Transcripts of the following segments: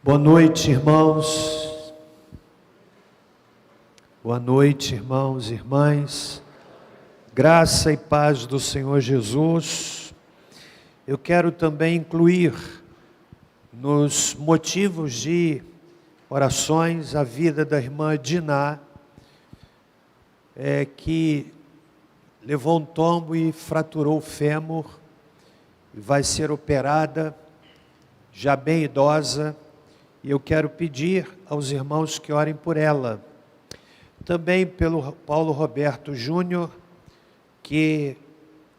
Boa noite, irmãos. Boa noite, irmãos e irmãs. Graça e paz do Senhor Jesus. Eu quero também incluir nos motivos de orações a vida da irmã Diná, que levou um tombo e fraturou o fêmur e vai ser operada, já bem idosa. E eu quero pedir aos irmãos que orem por ela. Também pelo Paulo Roberto Júnior, que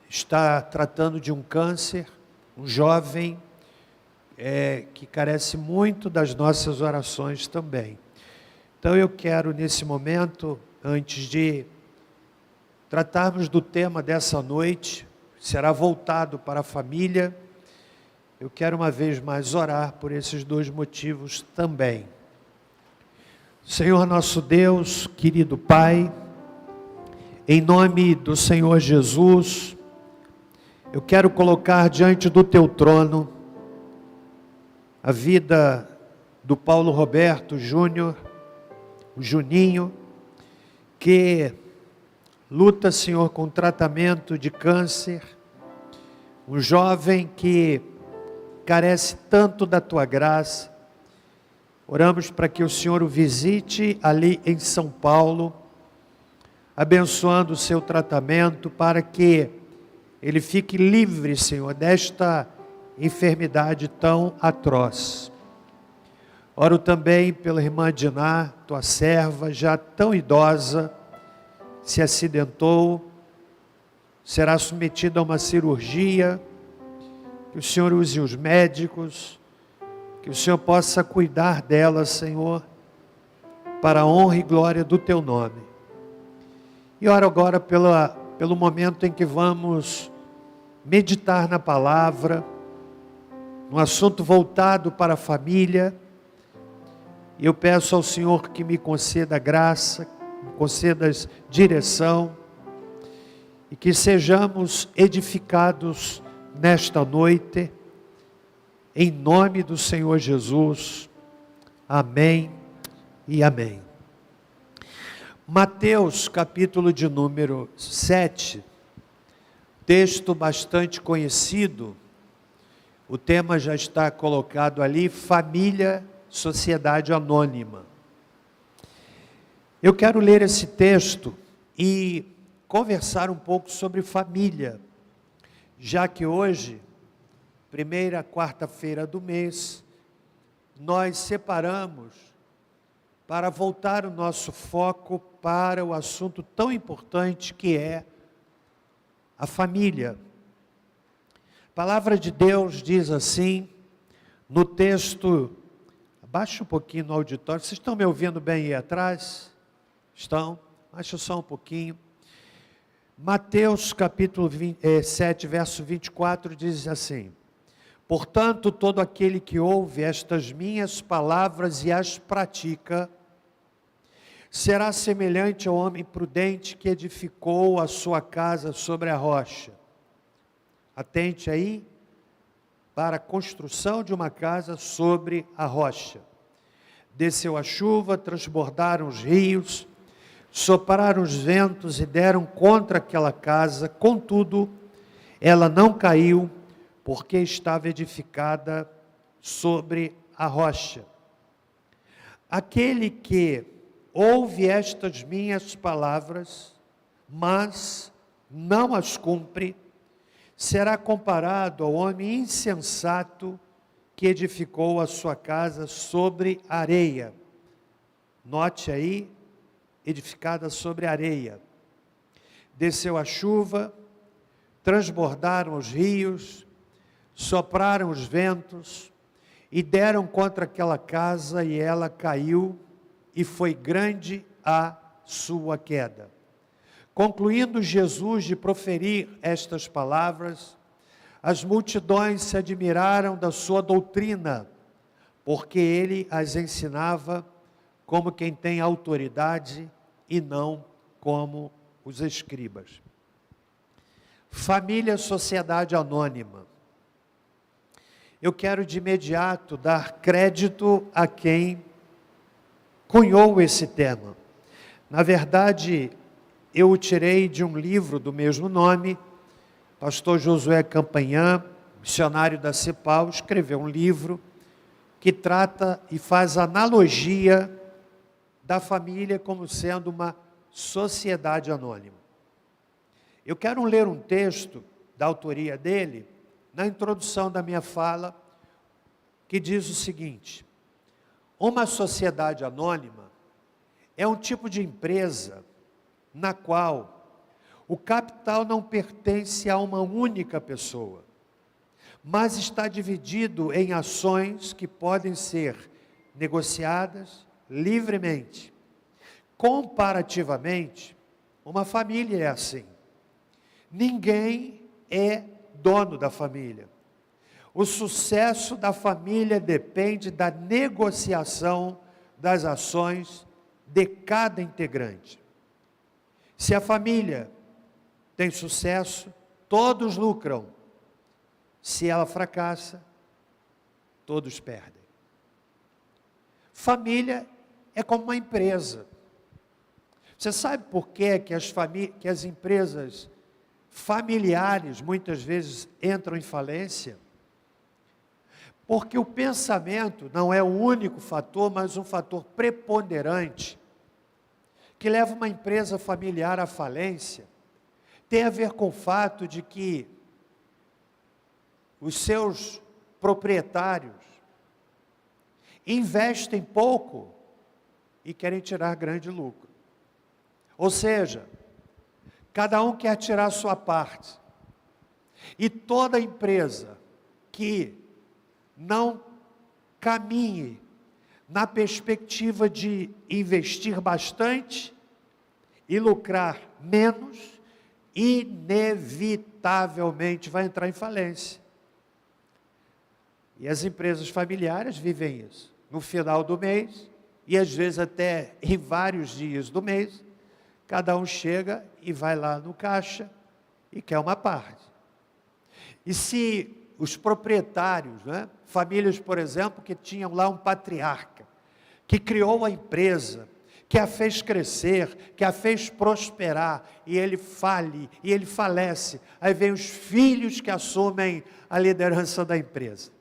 está tratando de um câncer, um jovem que carece muito das nossas orações também. Então eu quero nesse momento, antes de tratarmos do tema dessa noite, será voltado para a família, eu quero uma vez mais orar por esses dois motivos também. Senhor nosso Deus, querido Pai, em nome do Senhor Jesus, eu quero colocar diante do Teu trono a vida do Paulo Roberto Júnior, o Juninho, que luta, Senhor, com tratamento de câncer, um jovem que carece tanto da Tua graça. Oramos para que o Senhor o visite ali em São Paulo, abençoando o seu tratamento, para que ele fique livre, Senhor, desta enfermidade tão atroz. Oro também pela irmã Diná, tua serva, já tão idosa, se acidentou, será submetida a uma cirurgia. Que o Senhor use os médicos, que o Senhor possa cuidar dela, Senhor, para a honra e glória do Teu nome. E oro agora pelo momento em que vamos meditar na palavra, um assunto voltado para a família. E eu peço ao Senhor que me conceda graça, me conceda direção, e que sejamos edificados nesta noite, em nome do Senhor Jesus, amém e amém. Mateus, capítulo de número 7, texto bastante conhecido, o tema já está colocado ali, família, sociedade anônima. Eu quero ler esse texto e conversar um pouco sobre família, já que hoje, primeira quarta-feira do mês, nós separamos para voltar o nosso foco para o assunto tão importante que é a família. A palavra de Deus diz assim, no texto, abaixa um pouquinho no auditório, vocês estão me ouvindo bem aí atrás? Estão? Abaixa só um pouquinho. Mateus capítulo 7, verso 24, diz assim: portanto, todo aquele que ouve estas minhas palavras e as pratica, será semelhante ao homem prudente que edificou a sua casa sobre a rocha. Atente aí para a construção de uma casa sobre a rocha. Desceu a chuva, transbordaram os rios, sopraram os ventos e deram contra aquela casa, contudo, ela não caiu, porque estava edificada sobre a rocha. Aquele que ouve estas minhas palavras, mas não as cumpre, será comparado ao homem insensato que edificou a sua casa sobre areia. Note aí, edificada sobre areia. Desceu a chuva, transbordaram os rios, sopraram os ventos e deram contra aquela casa e ela caiu e foi grande a sua queda. Concluindo Jesus de proferir estas palavras, as multidões se admiraram da sua doutrina, porque ele as ensinava como quem tem autoridade e não como os escribas. Família, sociedade anônima. eu quero de imediato dar crédito a quem cunhou esse tema. Na verdade, eu o tirei de um livro do mesmo nome. Pastor Josué Campanhã, missionário da CEPAL, escreveu um livro que trata e faz analogia da família como sendo uma sociedade anônima. Eu quero ler um texto da autoria dele, na introdução da minha fala, que diz o seguinte: uma sociedade anônima é um tipo de empresa na qual o capital não pertence a uma única pessoa, mas está dividido em ações que podem ser negociadas livremente. Comparativamente, uma família é assim. Ninguém é dono da família. O sucesso da família depende da negociação das ações de cada integrante. Se a família tem sucesso, todos lucram. Se ela fracassa, todos perdem. Família é como uma empresa. Você sabe por que as empresas familiares muitas vezes entram em falência? Porque o pensamento não é o único fator, mas um fator preponderante que leva uma empresa familiar à falência. Tem a ver com o fato de que os seus proprietários investem pouco e querem tirar grande lucro. Ou seja, cada um quer tirar a sua parte. E toda empresa que não caminhe na perspectiva de investir bastante e lucrar menos, inevitavelmente vai entrar em falência. E as empresas familiares vivem isso. No final do mês, e às vezes até em vários dias do mês, cada um chega e vai lá no caixa e quer uma parte. E se os proprietários, famílias, por exemplo, que tinham lá um patriarca, que criou a empresa, que a fez crescer, que a fez prosperar, e ele fale, e ele falece, aí vem os filhos que assumem a liderança da empresa.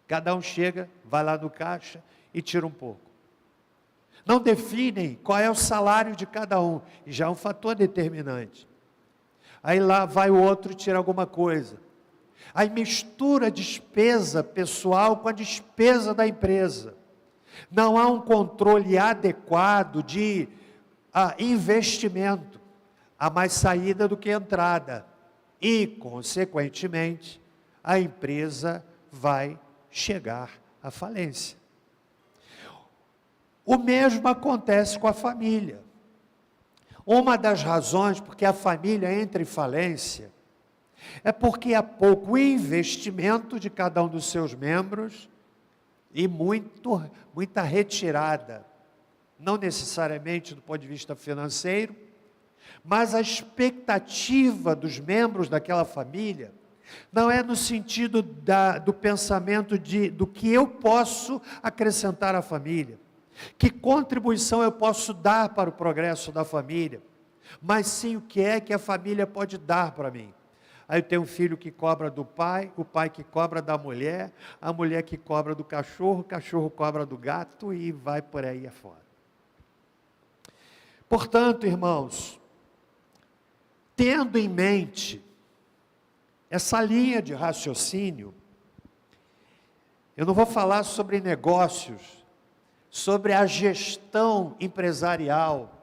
Cada um chega, vai lá no caixa e tira um pouco. Não definem qual é o salário de cada um, e já é um fator determinante. Aí lá vai o outro e tira alguma coisa. Aí mistura a despesa pessoal com a despesa da empresa. Não há um controle adequado de investimento. Há mais saída do que entrada. E, consequentemente, a empresa vai chegar à falência. O mesmo acontece com a família. Uma das razões porque a família entra em falência é porque há pouco investimento de cada um dos seus membros e muita retirada, não necessariamente do ponto de vista financeiro, mas a expectativa dos membros daquela família não é no sentido do pensamento do que eu posso acrescentar à família, que contribuição eu posso dar para o progresso da família, mas sim o que é que a família pode dar para mim. Aí eu tenho um filho que cobra do pai, o pai que cobra da mulher, a mulher que cobra do cachorro, o cachorro cobra do gato e vai por aí afora. Portanto, irmãos, tendo em mente essa linha de raciocínio, eu não vou falar sobre negócios, sobre a gestão empresarial,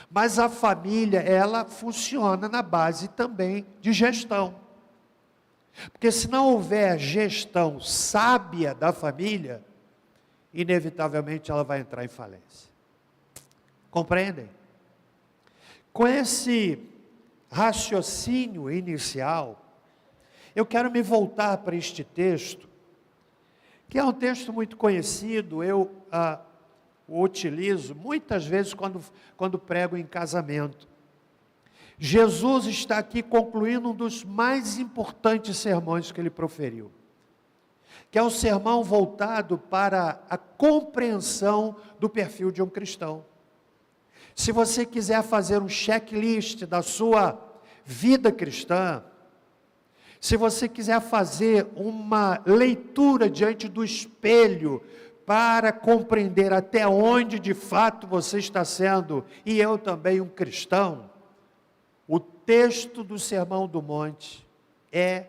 mas a família, ela funciona na base também de gestão. Porque se não houver gestão sábia da família, inevitavelmente ela vai entrar em falência. Compreendem? Com esse raciocínio inicial, eu quero me voltar para este texto, que é um texto muito conhecido, eu o utilizo muitas vezes quando prego em casamento. Jesus está aqui concluindo um dos mais importantes sermões que ele proferiu. que é um sermão voltado para a compreensão do perfil de um cristão. Se você quiser fazer um checklist da sua vida cristã, se você quiser fazer uma leitura diante do espelho para compreender até onde de fato você está sendo, e eu também, um cristão, o texto do Sermão do Monte é,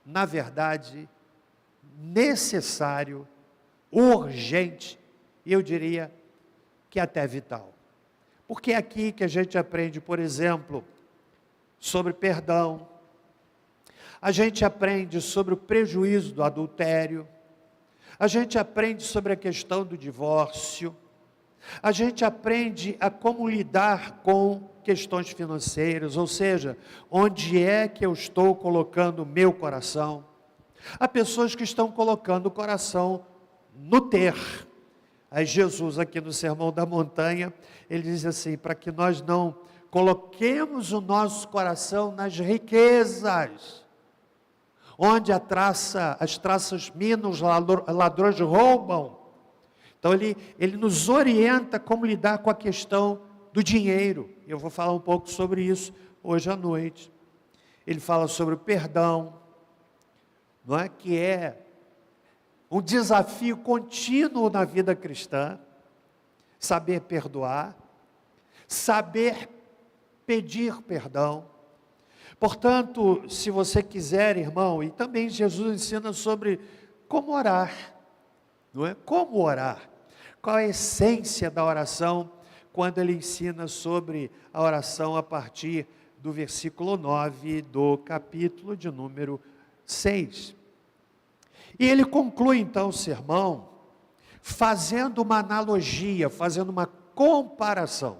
na verdade, necessário, urgente, e eu diria que até vital. Porque é aqui que a gente aprende, por exemplo, sobre perdão, a gente aprende sobre o prejuízo do adultério, a gente aprende sobre a questão do divórcio, a gente aprende a como lidar com questões financeiras, ou seja, onde é que eu estou colocando o meu coração. Há pessoas que estão colocando o coração no ter. Aí Jesus, aqui no Sermão da Montanha, ele diz assim, para que nós não coloquemos o nosso coração nas riquezas, onde as traças minam, os ladrões roubam. Então ele nos orienta como lidar com a questão do dinheiro. Eu vou falar um pouco sobre isso hoje à noite. Ele fala sobre o perdão, não é? Que é um desafio contínuo na vida cristã, saber perdoar, saber pedir perdão. Portanto, se você quiser, irmão, e também Jesus ensina sobre como orar, não é? Como orar, qual é a essência da oração, quando ele ensina sobre a oração a partir do versículo 9 do capítulo de número 6. E ele conclui então o sermão fazendo uma analogia, fazendo uma comparação.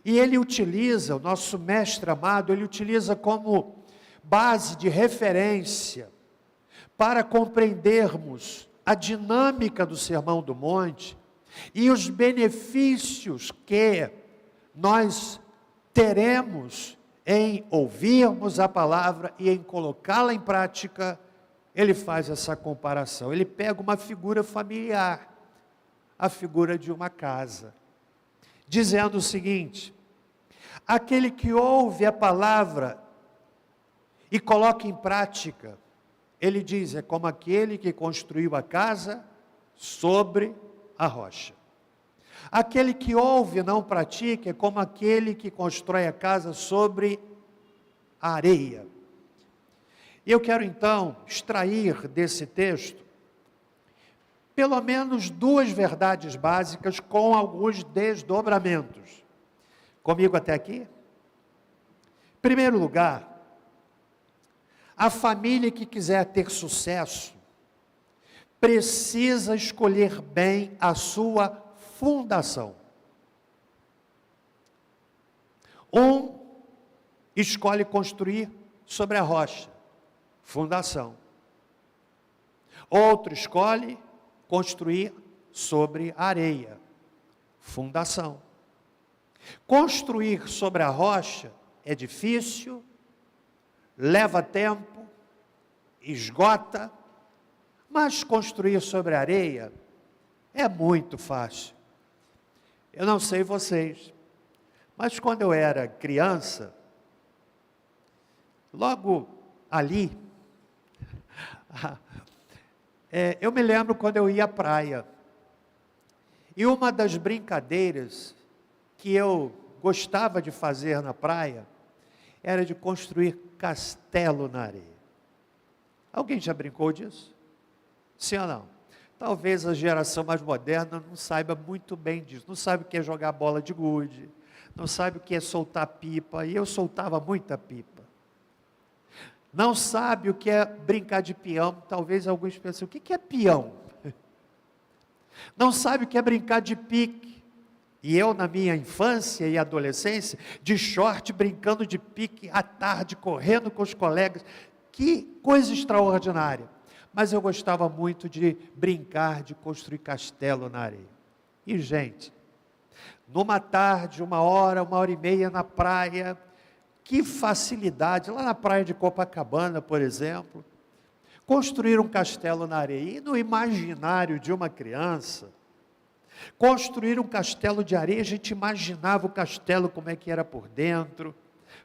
E ele utiliza, o nosso mestre amado, ele utiliza como base de referência para compreendermos a dinâmica do Sermão do Monte e os benefícios que nós teremos em ouvirmos a palavra e em colocá-la em prática. Ele faz essa comparação, ele pega uma figura familiar, a figura de uma casa, dizendo o seguinte: aquele que ouve a palavra e coloca em prática, ele diz, é como aquele que construiu a casa sobre a rocha. Aquele que ouve e não pratica é como aquele que constrói a casa sobre a areia. E eu quero então extrair desse texto pelo menos duas verdades básicas com alguns desdobramentos. Comigo até aqui? Em primeiro lugar, a família que quiser ter sucesso precisa escolher bem a sua fundação. Um escolhe construir sobre a rocha, fundação. Outro escolhe construir sobre a areia, fundação. Construir sobre a rocha é difícil, leva tempo, esgota, mas construir sobre a areia é muito fácil. Eu não sei vocês, mas quando eu era criança, logo ali, eu me lembro quando eu ia à praia, e uma das brincadeiras que eu gostava de fazer na praia, era de construir castelo na areia. Alguém já brincou disso? Sim ou não? Talvez a geração mais moderna não saiba muito bem disso, não sabe o que é jogar bola de gude, não sabe o que é soltar pipa, e eu soltava muita pipa. Não sabe o que é brincar de peão, talvez alguns pensem, o que é peão? Não sabe o que é brincar de pique. E eu, na minha infância e adolescência, de short, brincando de pique à tarde, correndo com os colegas, que coisa extraordinária. Mas eu gostava muito de brincar, de construir castelo na areia. E gente, numa tarde, 1 hora e meia na praia, que facilidade, lá na praia de Copacabana, por exemplo, construir um castelo na areia. E no imaginário de uma criança, construir um castelo de areia, a gente imaginava o castelo como é que era por dentro,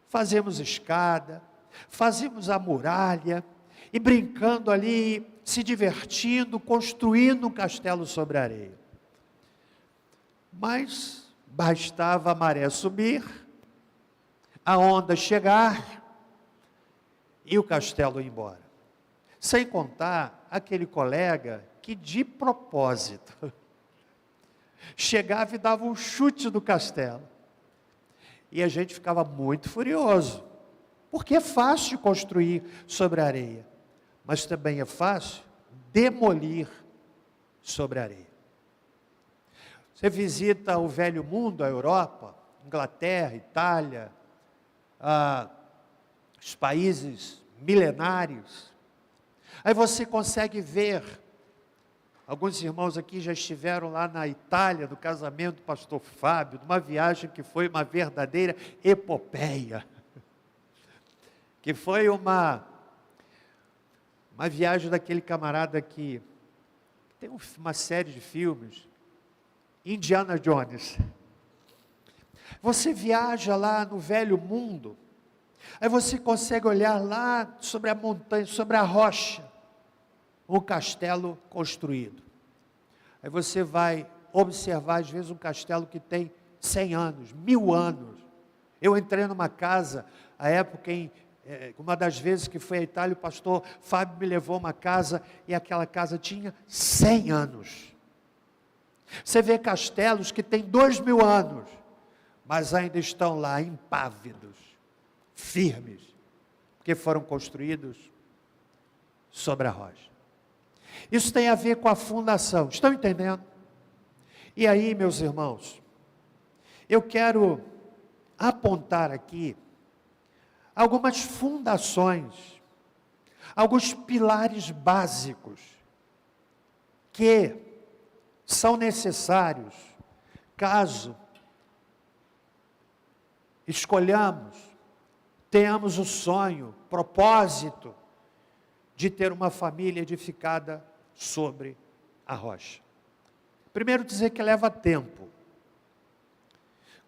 fazemos escada, fazíamos a muralha, e brincando ali, se divertindo, construindo um castelo sobre a areia. Mas bastava a maré subir, a onda chegar, e o castelo ir embora. Sem contar aquele colega que de propósito chegava e dava um chute no castelo. E a gente ficava muito furioso, porque é fácil construir sobre a areia, mas também é fácil demolir sobre a areia. Você visita o velho mundo, a Europa, Inglaterra, Itália, os países milenários, aí você consegue ver, alguns irmãos aqui já estiveram lá na Itália, no casamento do pastor Fábio, numa viagem que foi uma verdadeira epopeia, que foi uma viagem daquele camarada que tem uma série de filmes, Indiana Jones. Você viaja lá no velho mundo, aí você consegue olhar lá sobre a montanha, sobre a rocha, um castelo construído. Aí você vai observar, às vezes, um castelo que tem 100 anos, 1000 anos. Eu entrei numa casa, a época uma das vezes que fui à Itália, o pastor Fábio me levou a uma casa, e aquela casa tinha 100 anos. Você vê castelos que têm 2000 anos, mas ainda estão lá impávidos, firmes, porque foram construídos sobre a rocha. Isso tem a ver com a fundação, estão entendendo? E aí, meus irmãos, eu quero apontar aqui algumas fundações, alguns pilares básicos que são necessários caso escolhamos, tenhamos o sonho, propósito de ter uma família edificada sobre a rocha. Primeiro, dizer que leva tempo.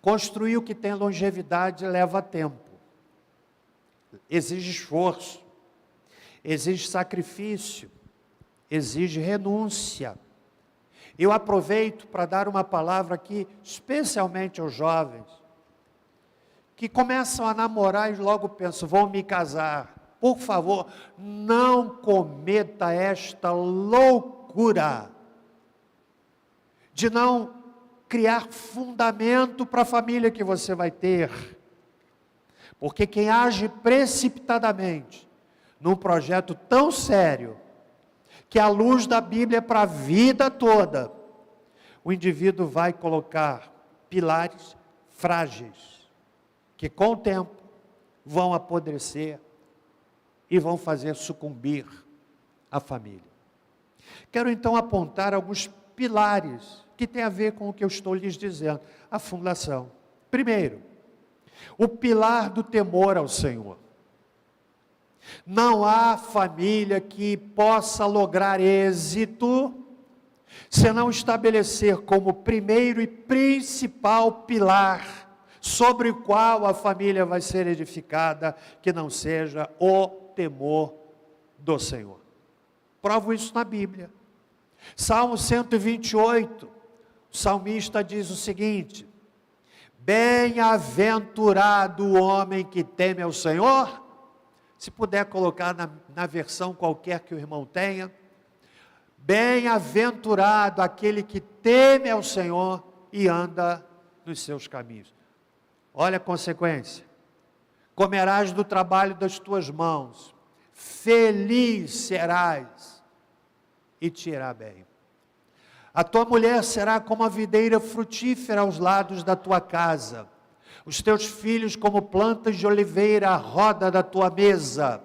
Construir o que tem longevidade leva tempo. Exige esforço, exige sacrifício, exige renúncia. Eu aproveito para dar uma palavra aqui, especialmente aos jovens, que começam a namorar e logo pensam, vou me casar. Por favor, não cometa esta loucura de não criar fundamento para a família que você vai ter. Porque quem age precipitadamente num projeto tão sério, que a luz da Bíblia é para a vida toda, o indivíduo vai colocar pilares frágeis, que com o tempo vão apodrecer e vão fazer sucumbir a família. Quero então apontar alguns pilares que têm a ver com o que eu estou lhes dizendo. A fundação. Primeiro, o pilar do temor ao Senhor. Não há família que possa lograr êxito se não estabelecer como primeiro e principal pilar sobre o qual a família vai ser edificada, que não seja o temor do Senhor. Provo isso na Bíblia. Salmo 128, o salmista diz o seguinte: bem-aventurado o homem que teme ao Senhor. Se puder colocar na versão qualquer que o irmão tenha, bem-aventurado aquele que teme ao Senhor e anda nos seus caminhos. Olha a consequência: comerás do trabalho das tuas mãos, feliz serás e te irá bem. A tua mulher será como a videira frutífera aos lados da tua casa, os teus filhos como plantas de oliveira à roda da tua mesa.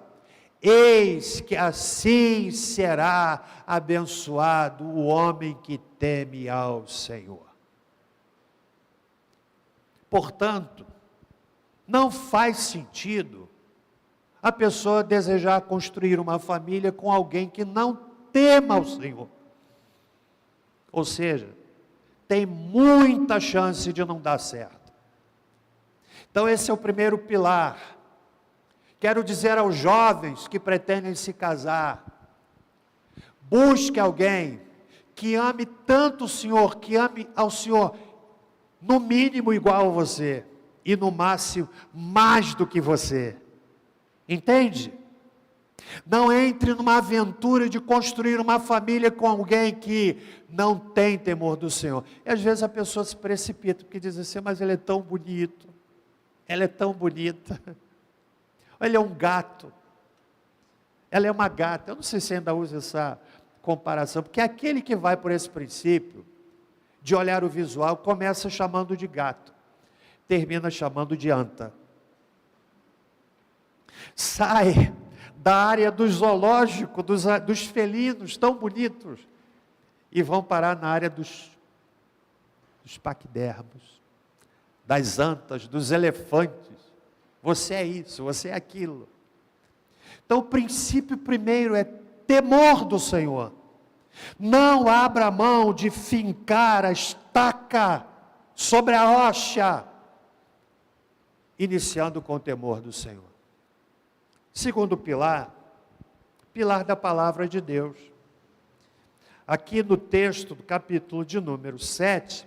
Eis que assim será abençoado o homem que teme ao Senhor. Portanto, não faz sentido a pessoa desejar construir uma família com alguém que não tema o Senhor. Ou seja, tem muita chance de não dar certo. Então esse é o primeiro pilar. Quero dizer aos jovens que pretendem se casar, busque alguém que ame tanto o Senhor, que ame ao Senhor, no mínimo igual a você, e no máximo mais do que você. Entende? Não entre numa aventura de construir uma família com alguém que não tem temor do Senhor. E às vezes a pessoa se precipita, porque diz assim, mas ele é tão bonito, ela é tão bonita, ele é um gato, ela é uma gata. Eu não sei se ainda usa essa comparação, porque aquele que vai por esse princípio, de olhar o visual, começa chamando de gato, termina chamando de anta. Sai da área do zoológico, dos felinos tão bonitos, e vão parar na área dos paquidermos, das antas, dos elefantes. Você é isso, você é aquilo. Então o princípio primeiro é temor do Senhor. Não abra mão de fincar a estaca sobre a rocha, iniciando com o temor do Senhor. Segundo pilar, pilar da palavra de Deus. Aqui no texto do capítulo de número 7,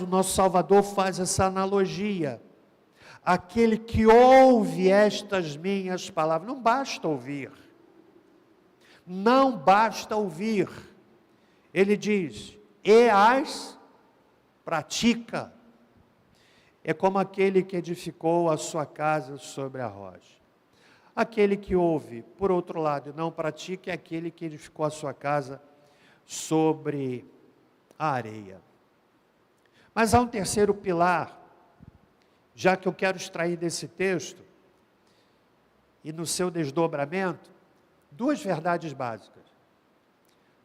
o nosso Salvador faz essa analogia. Aquele que ouve estas minhas palavras, não basta ouvir. Não basta ouvir. Ele diz, e as pratica. É como aquele que edificou a sua casa sobre a rocha. Aquele que ouve, por outro lado, e não pratica, é aquele que edificou a sua casa sobre a areia. Mas há um terceiro pilar, já que eu quero extrair desse texto, e no seu desdobramento, duas verdades básicas.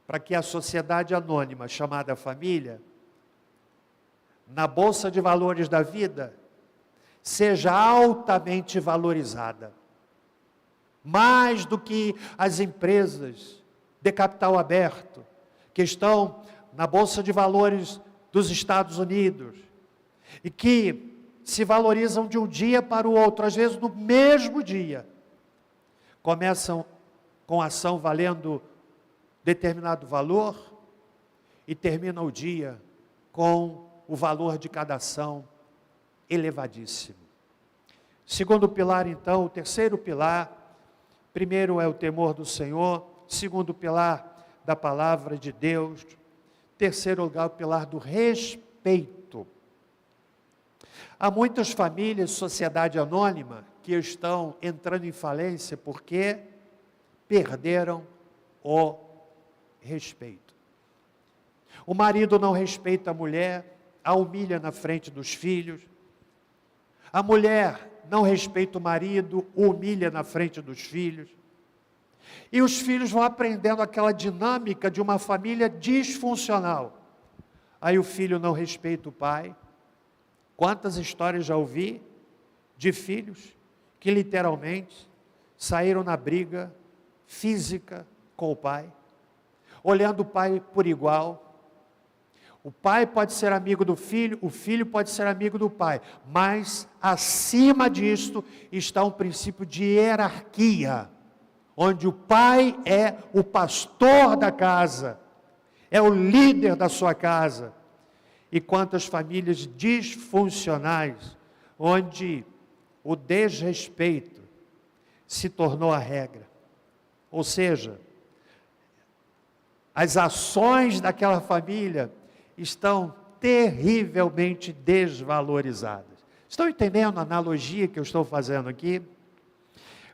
Para que a sociedade anônima, chamada família, na Bolsa de Valores da vida, seja altamente valorizada. Mais do que as empresas de capital aberto, que estão na Bolsa de Valores dos Estados Unidos, e que se valorizam de um dia para o outro, às vezes no mesmo dia, começam com ação valendo determinado valor, e terminam o dia com o valor de cada ação elevadíssimo. Segundo pilar, então, o terceiro pilar, primeiro é o temor do Senhor, segundo pilar da palavra de Deus, terceiro lugar, o pilar do respeito. Há muitas famílias, sociedade anônima, que estão entrando em falência porque perderam o respeito. O marido não respeita a mulher, a humilha na frente dos filhos. A mulher não respeita o marido, o humilha na frente dos filhos. E os filhos vão aprendendo aquela dinâmica de uma família disfuncional. Aí o filho não respeita o pai. Quantas histórias já ouvi de filhos que literalmente saíram na briga física com o pai, olhando o pai por igual. O pai pode ser amigo do filho, o filho pode ser amigo do pai, mas acima disto está um princípio de hierarquia, onde o pai é o pastor da casa, é o líder da sua casa. E quantas famílias disfuncionais, onde o desrespeito se tornou a regra. Ou seja, as ações daquela família estão terrivelmente desvalorizadas. Estão entendendo a analogia que eu estou fazendo aqui?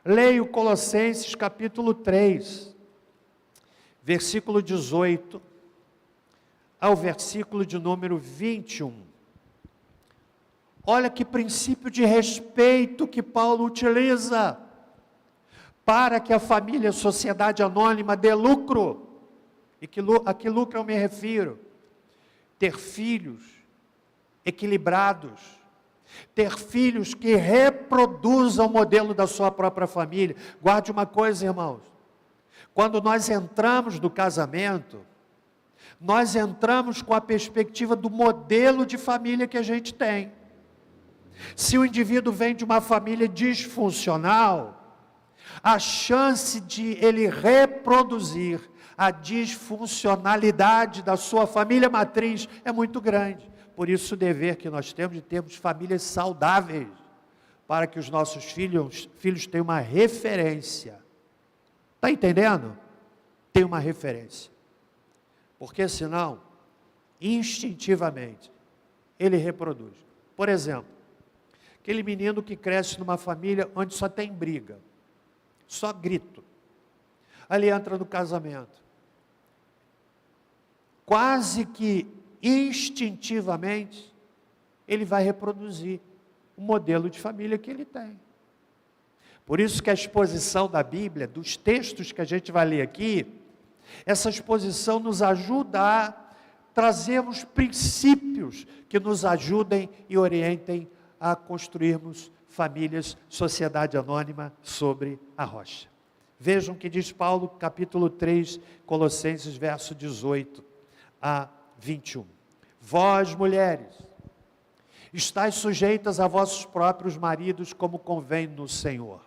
Leio Colossenses capítulo 3, versículo 18, ao versículo de número 21. Olha que princípio de respeito que Paulo utiliza para que a família, a sociedade anônima dê lucro. E a que lucro eu me refiro? Ter filhos equilibrados, Ter filhos que reproduzam o modelo da sua própria família. Guarde uma coisa, irmãos. Quando nós entramos no casamento, nós entramos com a perspectiva do modelo de família que a gente tem. Se o indivíduo vem de uma família disfuncional, a chance de ele reproduzir a disfuncionalidade da sua família matriz é muito grande. Por isso o dever que nós temos de termos famílias saudáveis, para que os nossos filhos tenham uma referência. Está entendendo? Tem uma referência. Porque senão, instintivamente, ele reproduz. Por exemplo, aquele menino que cresce numa família onde só tem briga, só grito. Ali entra no casamento. Quase que instintivamente, ele vai reproduzir o modelo de família que ele tem. Por isso que a exposição da Bíblia, dos textos que a gente vai ler aqui, essa exposição nos ajuda a trazermos princípios que nos ajudem e orientem a construirmos famílias, sociedade anônima sobre a rocha. Vejam o que diz Paulo, capítulo 3, Colossenses, verso 18 a 21. Vós, mulheres, estáis sujeitas a vossos próprios maridos, como convém no Senhor.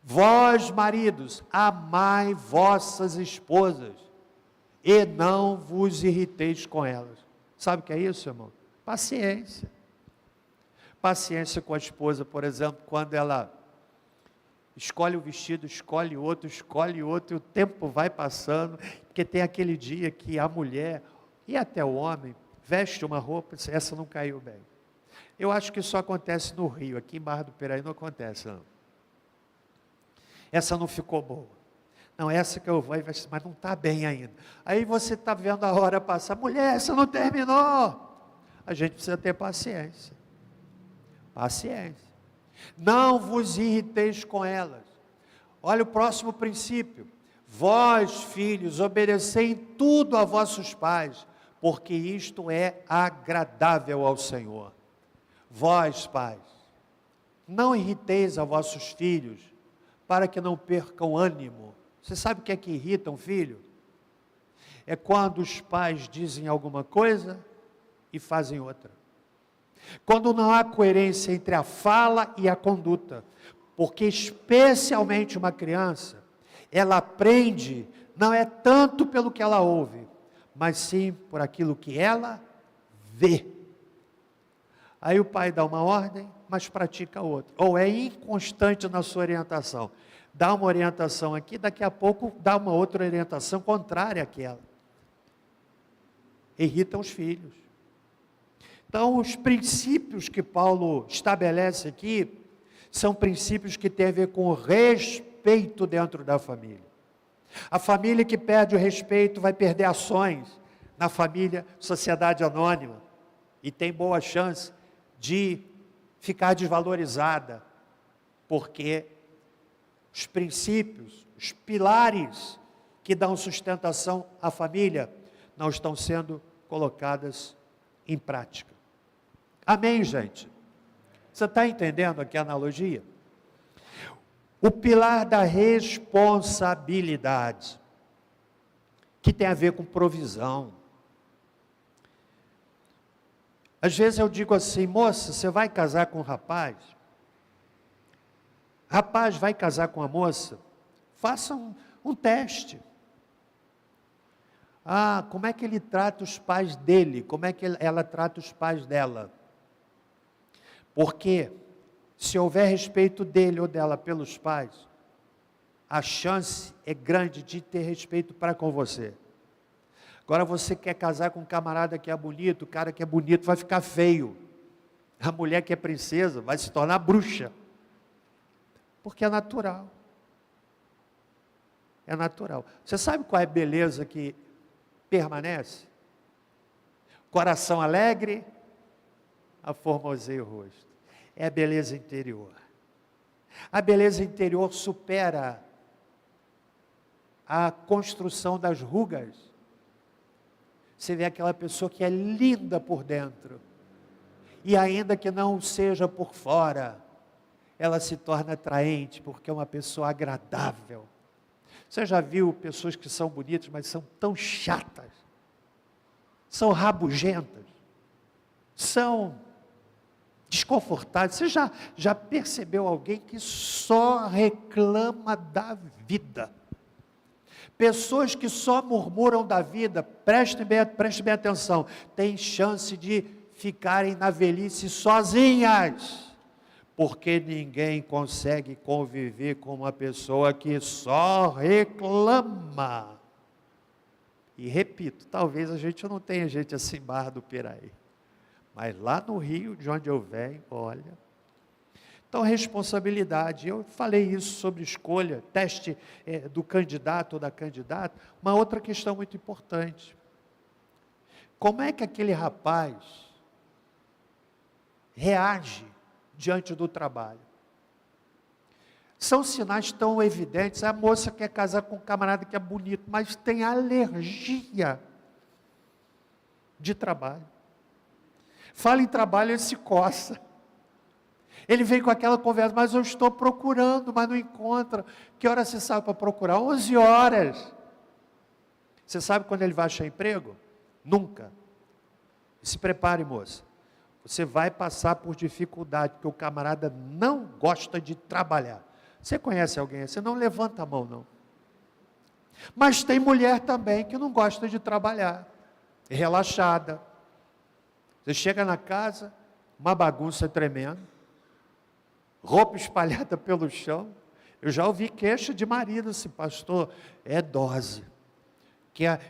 Vós, maridos, amai vossas esposas, e não vos irriteis com elas. Sabe o que é isso, irmão? Paciência. Paciência com a esposa, por exemplo, quando ela escolhe o vestido, escolhe outro, e o tempo vai passando, porque tem aquele dia que a mulher, e até o homem, veste uma roupa, essa não caiu bem. Eu acho que isso acontece no Rio, aqui em Barra do Piraí não acontece, não. Essa não ficou boa. Não, essa que eu vou, mas não está bem ainda. Aí você está vendo a hora passar, mulher, essa não terminou. A gente precisa ter paciência. Paciência. Não vos irriteis com elas. Olha o próximo princípio. Vós, filhos, obedecei em tudo a vossos pais, porque isto é agradável ao Senhor. Vós, pais, não irriteis a vossos filhos, para que não percam ânimo. Você sabe o que é que irrita um filho? É quando os pais dizem alguma coisa e fazem outra. Quando não há coerência entre a fala e a conduta. Porque especialmente uma criança, ela aprende, não é tanto pelo que ela ouve, mas sim por aquilo que ela vê. Aí o pai dá uma ordem, mas pratica outra. Ou é inconstante na sua orientação. Dá uma orientação aqui, daqui a pouco dá uma outra orientação contrária àquela. Irritam os filhos. Então, os princípios que Paulo estabelece aqui, são princípios que têm a ver com o respeito dentro da família. A família que perde o respeito vai perder ações na família, sociedade anônima, e tem boa chance de ficar desvalorizada, porque os princípios, os pilares que dão sustentação à família, não estão sendo colocadas em prática. Amém, gente? Você está entendendo aqui a analogia? O pilar da responsabilidade, que tem a ver com provisão. Às vezes eu digo assim, moça, você vai casar com um rapaz? Rapaz, vai casar com a moça? Faça um teste. Ah, como é que ele trata os pais dele? Como é que ela trata os pais dela? Porque se houver respeito dele ou dela pelos pais, a chance é grande de ter respeito para com você. Agora você quer casar com um camarada que é bonito, o cara que é bonito vai ficar feio. A mulher que é princesa vai se tornar bruxa. Porque é natural. É natural. Você sabe qual é a beleza que permanece? Coração alegre, aformoseia o rosto. É a beleza interior. A beleza interior supera a construção das rugas. Você vê aquela pessoa que é linda por dentro e ainda que não seja por fora, ela se torna atraente, porque é uma pessoa agradável. Você já viu pessoas que são bonitas, mas são tão chatas, são rabugentas, são desconfortáveis? Você já percebeu alguém que só reclama da vida? Pessoas que só murmuram da vida, prestem bem atenção, têm chance de ficarem na velhice sozinhas, porque ninguém consegue conviver com uma pessoa que só reclama. E repito, talvez a gente não tenha gente assim em Barra do Piraí, mas lá no Rio, de onde eu venho, olha. Então, responsabilidade, eu falei isso sobre escolha, teste do candidato ou da candidata. Uma outra questão muito importante: como é que aquele rapaz reage diante do trabalho? São sinais tão evidentes. A moça quer casar com um camarada que é bonito, mas tem alergia de trabalho. Fala em trabalho, ele se coça. Ele vem com aquela conversa: mas eu estou procurando, mas não encontra. Que hora você sabe para procurar? 11 horas. Você sabe quando ele vai achar emprego? Nunca. Se prepare, moça. Você vai passar por dificuldade, porque o camarada não gosta de trabalhar. Você conhece alguém assim? Não levanta a mão, não. Mas tem mulher também que não gosta de trabalhar, é relaxada. Você chega na casa, uma bagunça tremenda, roupa espalhada pelo chão. Eu já ouvi queixa de marido assim: pastor, é dose.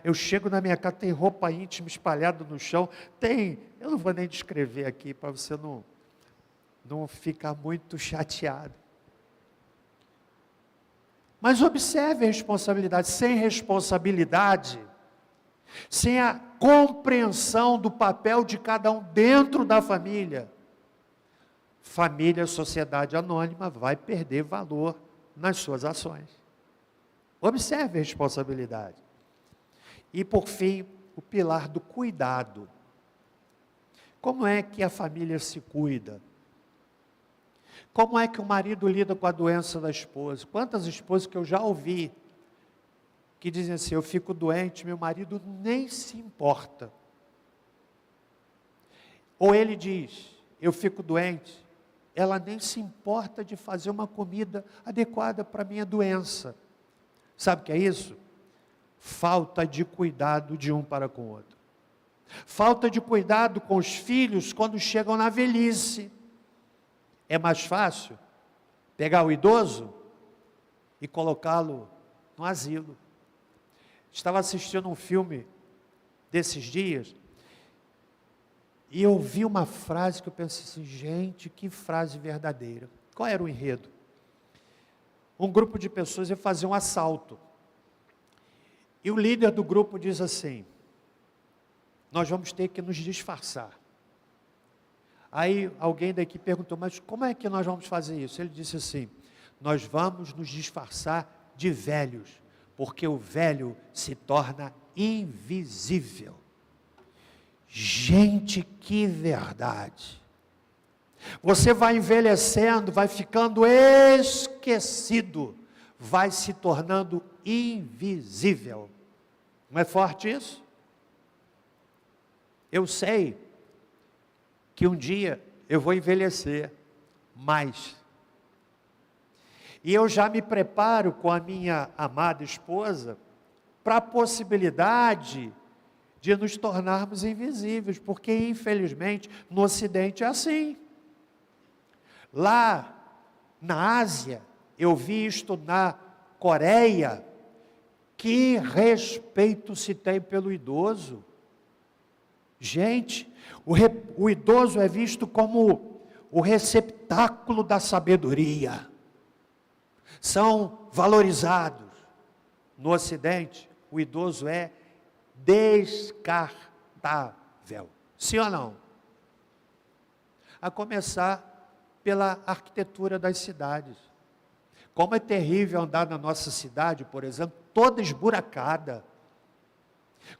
Eu chego na minha casa, tem roupa íntima espalhada no chão, eu não vou nem descrever aqui, para você não ficar muito chateado. Mas observe a responsabilidade. Sem responsabilidade, sem a compreensão do papel de cada um dentro da família, família, sociedade anônima vai perder valor nas suas ações. Observe a responsabilidade. E por fim, o pilar do cuidado. Como é que a família se cuida? Como é que o marido lida com a doença da esposa? Quantas esposas que eu já ouvi que dizem assim: eu fico doente, meu marido nem se importa. Ou ele diz: eu fico doente, ela nem se importa de fazer uma comida adequada para a minha doença. Sabe o que é isso? Falta de cuidado de um para com o outro. Falta de cuidado com os filhos quando chegam na velhice. É mais fácil pegar o idoso e colocá-lo no asilo. Estava assistindo um filme desses dias e eu vi uma frase que eu pensei assim: gente, que frase verdadeira. Qual era o enredo? Um grupo de pessoas ia fazer um assalto. E o líder do grupo diz assim: nós vamos ter que nos disfarçar. Aí alguém daqui perguntou: mas como é que nós vamos fazer isso? Ele disse assim: nós vamos nos disfarçar de velhos, porque o velho se torna invisível. Gente, que verdade! Você vai envelhecendo, vai ficando esquecido, vai se tornando invisível. Não é forte isso? Eu sei que um dia eu vou envelhecer mais. E eu já me preparo com a minha amada esposa para a possibilidade de nos tornarmos invisíveis, porque infelizmente no Ocidente é assim. Lá na Ásia, eu vi isto na Coreia, que respeito se tem pelo idoso. Gente, o idoso é visto como o receptáculo da sabedoria. São valorizados. No Ocidente, o idoso é descartável. Sim ou não? A começar pela arquitetura das cidades. Como é terrível andar na nossa cidade, por exemplo, toda esburacada.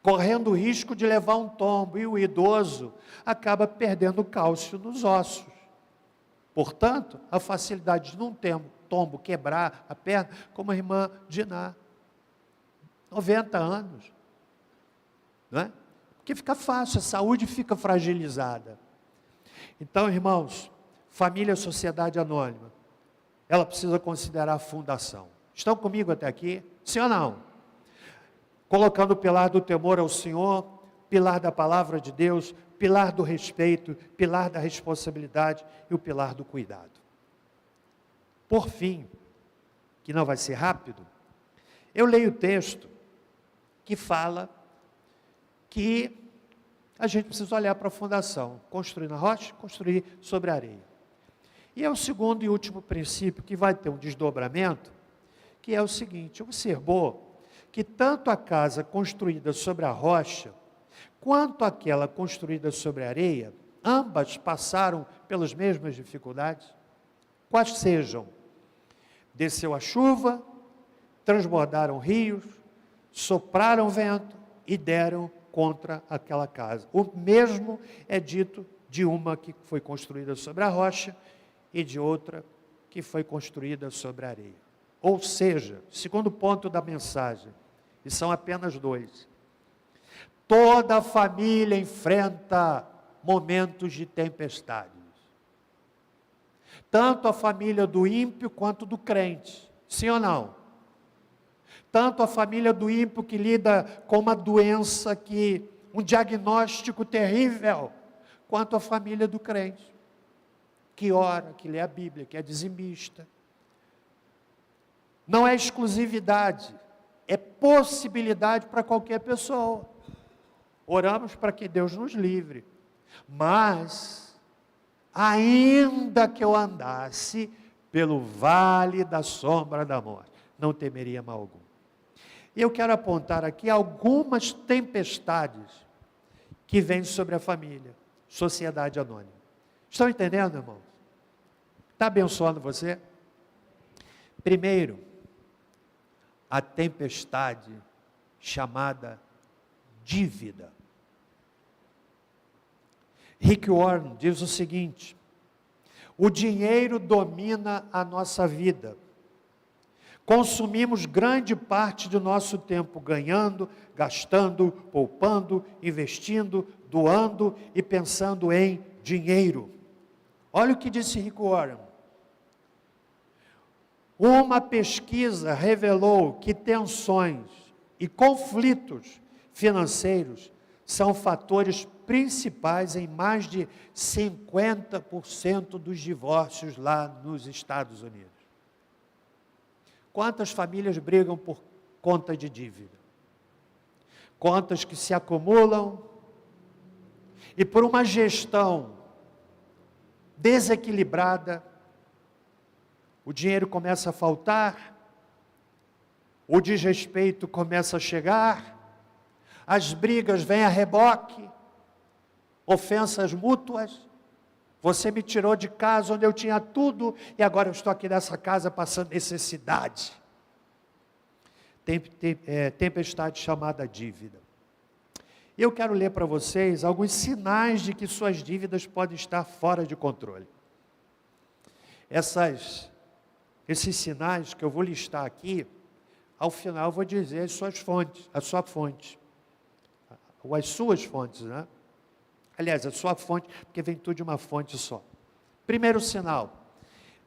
correndo o risco de levar um tombo, e o idoso acaba perdendo cálcio nos ossos. Portanto, a facilidade de não ter um tombo, quebrar a perna, como a irmã Diná, 90 anos, não é? Porque fica fácil, a saúde fica fragilizada. Então, irmãos, família, sociedade anônima, ela precisa considerar a fundação. Estão comigo até aqui? Sim ou não? Colocando o pilar do temor ao Senhor, pilar da palavra de Deus, pilar do respeito, pilar da responsabilidade e o pilar do cuidado. Por fim, que não vai ser rápido, eu leio o texto que fala que a gente precisa olhar para a fundação, construir na rocha, construir sobre a areia. E é o segundo e último princípio que vai ter um desdobramento, que é o seguinte: observou que tanto a casa construída sobre a rocha, quanto aquela construída sobre a areia, ambas passaram pelas mesmas dificuldades, quais sejam: desceu a chuva, transbordaram rios, sopraram vento e deram contra aquela casa. O mesmo é dito de uma que foi construída sobre a rocha e de outra que foi construída sobre a areia. Ou seja, segundo ponto da mensagem, e são apenas dois: toda a família enfrenta momentos de tempestades. Tanto a família do ímpio quanto do crente. Sim ou não? Tanto a família do ímpio que lida com uma doença, um diagnóstico terrível, quanto a família do crente, que ora, que lê a Bíblia, que é dizimista. Não é exclusividade, é possibilidade para qualquer pessoa. Oramos para que Deus nos livre. Mas, ainda que eu andasse pelo vale da sombra da morte, não temeria mal algum. E eu quero apontar aqui algumas tempestades que vêm sobre a família, sociedade anônima. Estão entendendo, irmãos? Está abençoando você? Primeiro, a tempestade chamada dívida. Rick Warren diz o seguinte: o dinheiro domina a nossa vida. Consumimos grande parte do nosso tempo ganhando, gastando, poupando, investindo, doando e pensando em dinheiro. Olha o que disse Rick Warren. Uma pesquisa revelou que tensões e conflitos financeiros são fatores principais em mais de 50% dos divórcios lá nos Estados Unidos. Quantas famílias brigam por conta de dívida? Contas que se acumulam e por uma gestão desequilibrada, o dinheiro começa a faltar, o desrespeito começa a chegar, as brigas vêm a reboque, ofensas mútuas. Você me tirou de casa onde eu tinha tudo e agora eu estou aqui nessa casa passando necessidade. Tempestade chamada dívida. Eu quero ler para vocês alguns sinais de que suas dívidas podem estar fora de controle. Esses sinais que eu vou listar aqui, ao final eu vou dizer as suas fontes, a sua fonte, ou as suas fontes, né? Aliás, a sua fonte, porque vem tudo de uma fonte só. Primeiro sinal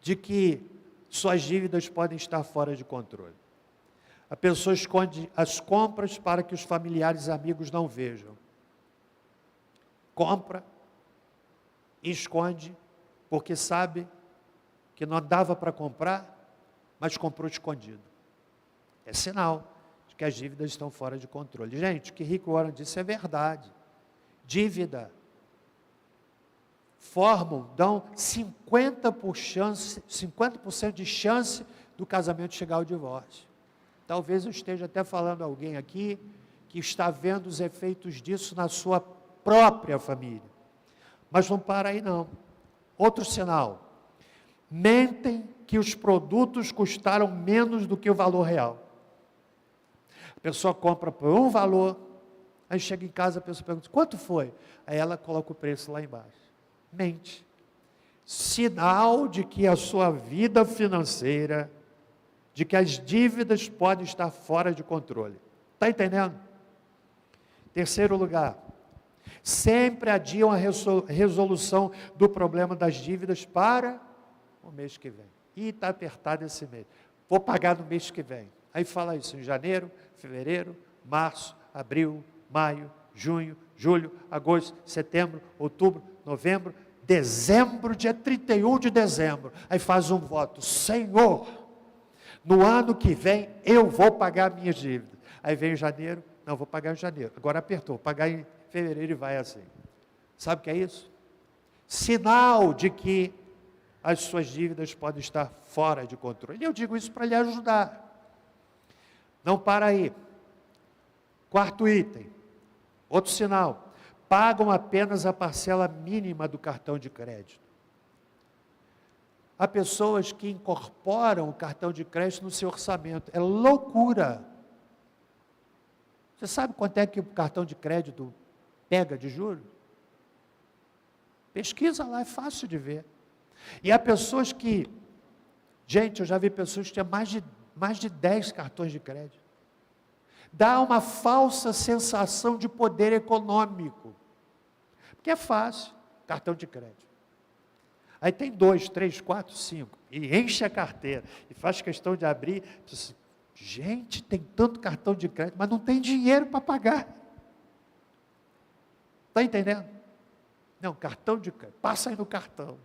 de que suas dívidas podem estar fora de controle. A pessoa esconde as compras para que os familiares e amigos não vejam. Compra e esconde, porque sabe que não dava para comprar, mas comprou escondido. É sinal de que as dívidas estão fora de controle. Gente, o que Rick Warren disse é verdade. Dívida dão 50% de chance do casamento chegar ao divórcio. Talvez eu esteja até falando a alguém aqui que está vendo os efeitos disso na sua própria família. Mas não para aí não. Outro sinal: mentem que os produtos custaram menos do que o valor real. A pessoa compra por um valor Aí chega em casa, a pessoa pergunta, quanto foi? Aí ela coloca o preço lá embaixo. Mente. Sinal de que a sua vida financeira, de que as dívidas podem estar fora de controle. Está entendendo? Terceiro lugar, sempre adiam a resolução do problema das dívidas para o mês que vem. Ih, está apertado esse mês. Vou pagar no mês que vem. Aí fala isso em janeiro, fevereiro, março, abril, maio, junho, julho, agosto, setembro, outubro, novembro, dezembro, dia 31 de dezembro. Aí faz um voto, Senhor, no ano que vem eu vou pagar minhas dívidas. Aí vem janeiro, não, vou pagar em janeiro. Agora apertou, vou pagar em fevereiro e vai assim. Sabe o que é isso? Sinal de que as suas dívidas podem estar fora de controle. E eu digo isso para lhe ajudar. Não para aí. Quarto item, outro sinal. Pagam apenas a parcela mínima do cartão de crédito. Há pessoas que incorporam o cartão de crédito no seu orçamento. É loucura. Você sabe quanto é que o cartão de crédito pega de juros? Pesquisa lá, é fácil de ver. E há pessoas que, gente, eu já vi pessoas que têm mais de 10 cartões de crédito. Dá uma falsa sensação de poder econômico. Porque é fácil, cartão de crédito. Aí tem 2, 3, 4, 5, e enche a carteira, e faz questão de abrir. Gente, tem tanto cartão de crédito, mas não tem dinheiro para pagar. Está entendendo? Não, cartão de crédito, passa aí no cartão.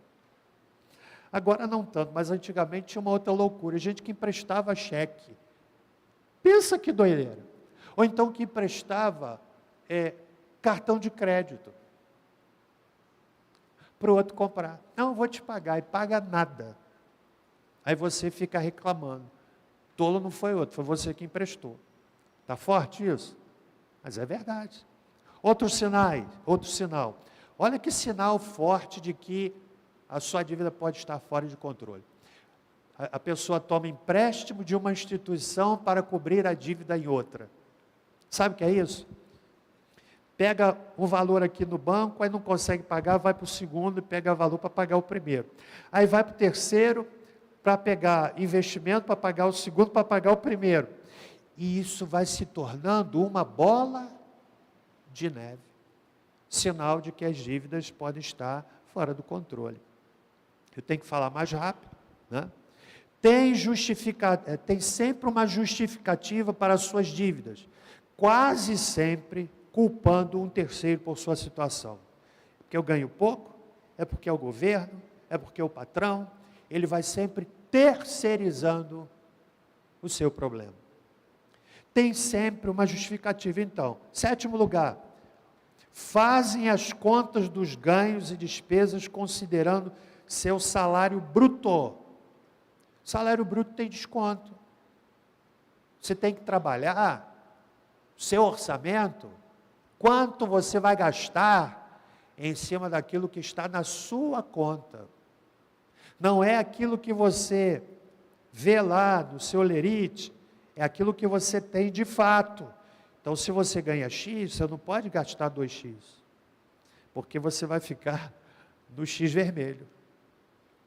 Agora não tanto, mas antigamente tinha uma outra loucura, gente que emprestava cheque. Pensa que doideira. Ou então que emprestava cartão de crédito para o outro comprar. Não, eu vou te pagar, e paga nada. Aí você fica reclamando. Tolo não foi outro, foi você que emprestou. Está forte isso? Mas é verdade. Outro sinal. Olha que sinal forte de que a sua dívida pode estar fora de controle. A pessoa toma empréstimo de uma instituição para cobrir a dívida em outra. Sabe o que é isso? Pega o valor aqui no banco, aí não consegue pagar, vai para o segundo e pega o valor para pagar o primeiro. Aí vai para o terceiro para pegar investimento, para pagar o segundo, para pagar o primeiro. E isso vai se tornando uma bola de neve. Sinal de que as dívidas podem estar fora do controle. Eu tenho que falar mais rápido, né? Tem sempre uma justificativa para as suas dívidas, quase sempre culpando um terceiro por sua situação. Porque eu ganho pouco, é porque é o governo, é porque é o patrão, ele vai sempre terceirizando o seu problema. Tem sempre uma justificativa, então. Sétimo lugar, fazem as contas dos ganhos e despesas considerando seu salário bruto. Salário bruto tem desconto. Você tem que trabalhar, seu orçamento, quanto você vai gastar em cima daquilo que está na sua conta. Não é aquilo que você vê lá no seu lerite, é aquilo que você tem de fato. Então, se você ganha X, você não pode gastar 2X, porque você vai ficar no X vermelho.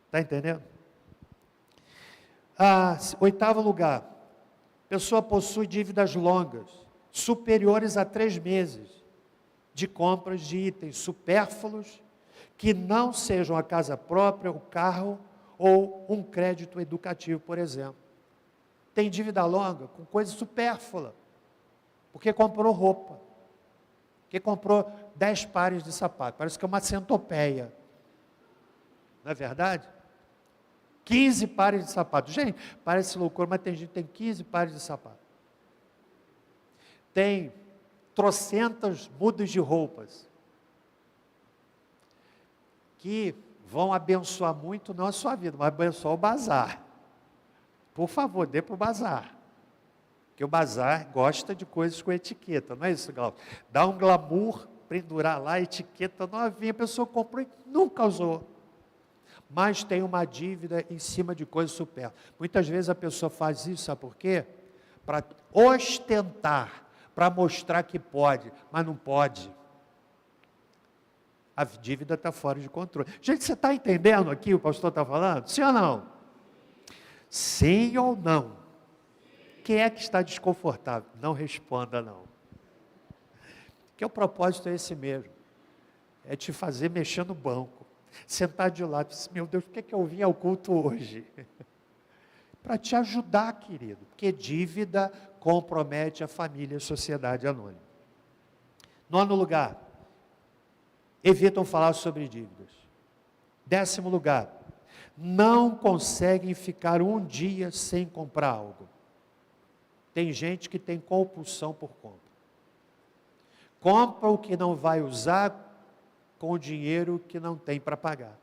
Está entendendo? Oitavo lugar, a pessoa possui dívidas longas, superiores a 3 meses, de compras de itens supérfluos, que não sejam a casa própria, o carro, ou um crédito educativo, por exemplo. Tem dívida longa com coisa supérflua, porque comprou roupa, porque comprou 10 pares de sapato, parece que é uma centopeia, não é verdade? 15 pares de sapato, gente, parece loucura, mas tem gente que tem 15 pares de sapato, tem trocentas mudas de roupas, que vão abençoar muito, não a sua vida, mas abençoar o bazar. Por favor, dê para o bazar, porque o bazar gosta de coisas com etiqueta, não é isso, Glaucio? Dá um glamour, pendurar lá, etiqueta novinha, a pessoa comprou e nunca usou, mas tem uma dívida em cima de coisas supérfluas. Muitas vezes a pessoa faz isso, sabe por quê? Para ostentar, para mostrar que pode, mas não pode. A dívida está fora de controle. Gente, você está entendendo aqui o pastor está falando? Sim ou não? Sim ou não? Quem é que está desconfortável? Não responda não. Porque o propósito é esse mesmo. É te fazer mexer no banco. Sentar de lado e dizer, meu Deus, por que eu vim ao culto hoje? Para te ajudar, querido. Porque dívida compromete a família e a sociedade anônima. 9º lugar, evitam falar sobre dívidas. 10º lugar, não conseguem ficar um dia sem comprar algo. Tem gente que tem compulsão por compra. Compra o que não vai usar com o dinheiro que não tem para pagar.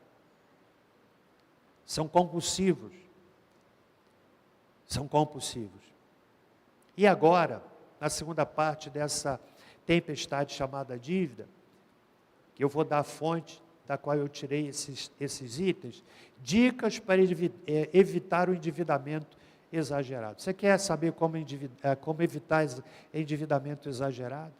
São compulsivos. São compulsivos. E agora, na segunda parte dessa tempestade chamada dívida, que eu vou dar a fonte da qual eu tirei esses itens, dicas para evitar o endividamento exagerado. Você quer saber como evitar endividamento exagerado?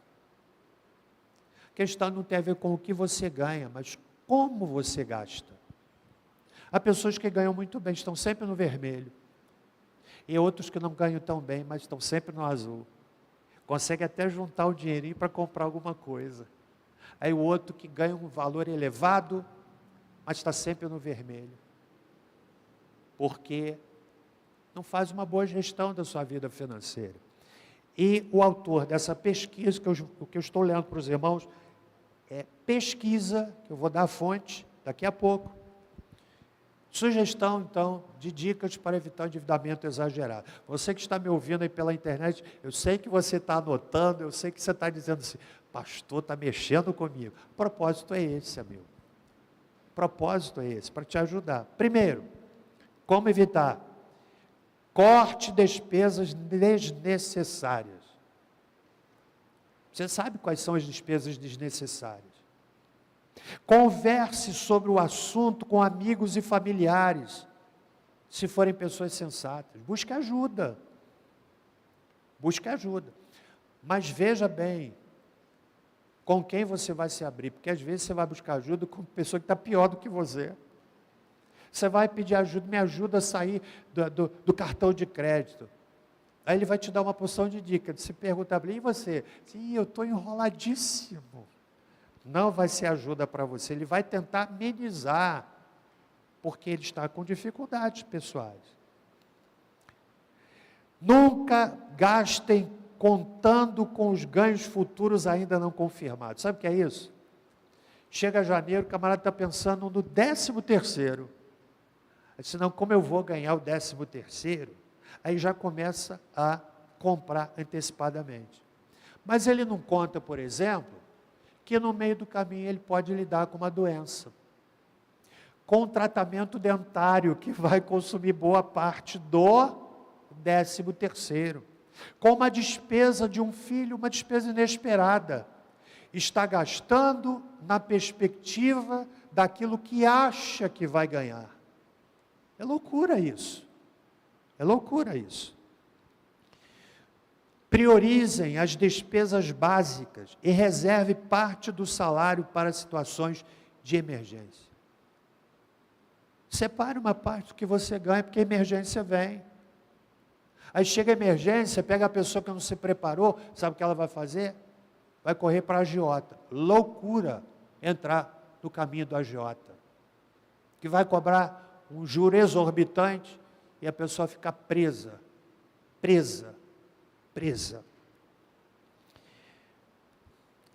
A questão não tem a ver com o que você ganha, mas como você gasta. Há pessoas que ganham muito bem, estão sempre no vermelho. E outros que não ganham tão bem, mas estão sempre no azul. Consegue até juntar o dinheirinho para comprar alguma coisa. Aí o outro que ganha um valor elevado, mas está sempre no vermelho. Porque não faz uma boa gestão da sua vida financeira. E o autor dessa pesquisa, que eu estou lendo para os irmãos, é pesquisa, que eu vou dar a fonte daqui a pouco. Sugestão, então, de dicas para evitar o endividamento exagerado. Você que está me ouvindo aí pela internet, eu sei que você está anotando, eu sei que você está dizendo assim, pastor, está mexendo comigo. O propósito é esse, amigo. O propósito é esse, para te ajudar. Primeiro, como evitar? Corte despesas desnecessárias. Você sabe quais são as despesas desnecessárias. Converse sobre o assunto com amigos e familiares, se forem pessoas sensatas. Busque ajuda. Busque ajuda. Mas veja bem, com quem você vai se abrir, porque às vezes você vai buscar ajuda com uma pessoa que está pior do que você. Você vai pedir ajuda, me ajuda a sair do cartão de crédito. Aí ele vai te dar uma porção de dicas. Você pergunta para ele, e você? Sim, eu estou enroladíssimo. Não vai ser ajuda para você, ele vai tentar amenizar, porque ele está com dificuldades pessoais. Nunca gastem contando com os ganhos futuros ainda não confirmados. Sabe o que é isso? Chega janeiro, o camarada está pensando no 13º. Senão, como eu vou ganhar o 13º? Aí já começa a comprar antecipadamente. Mas ele não conta, por exemplo, que no meio do caminho ele pode lidar com uma doença, com um tratamento dentário que vai consumir boa parte do 13º, com uma despesa de um filho, uma despesa inesperada, está gastando na perspectiva daquilo que acha que vai ganhar. É loucura isso. É loucura isso. Priorizem as despesas básicas e reserve parte do salário para situações de emergência. Separe uma parte do que você ganha, porque a emergência vem. Aí chega a emergência, pega a pessoa que não se preparou, sabe o que ela vai fazer? Vai correr para a agiota. Loucura entrar no caminho do agiota, que vai cobrar um juro exorbitante e a pessoa fica presa.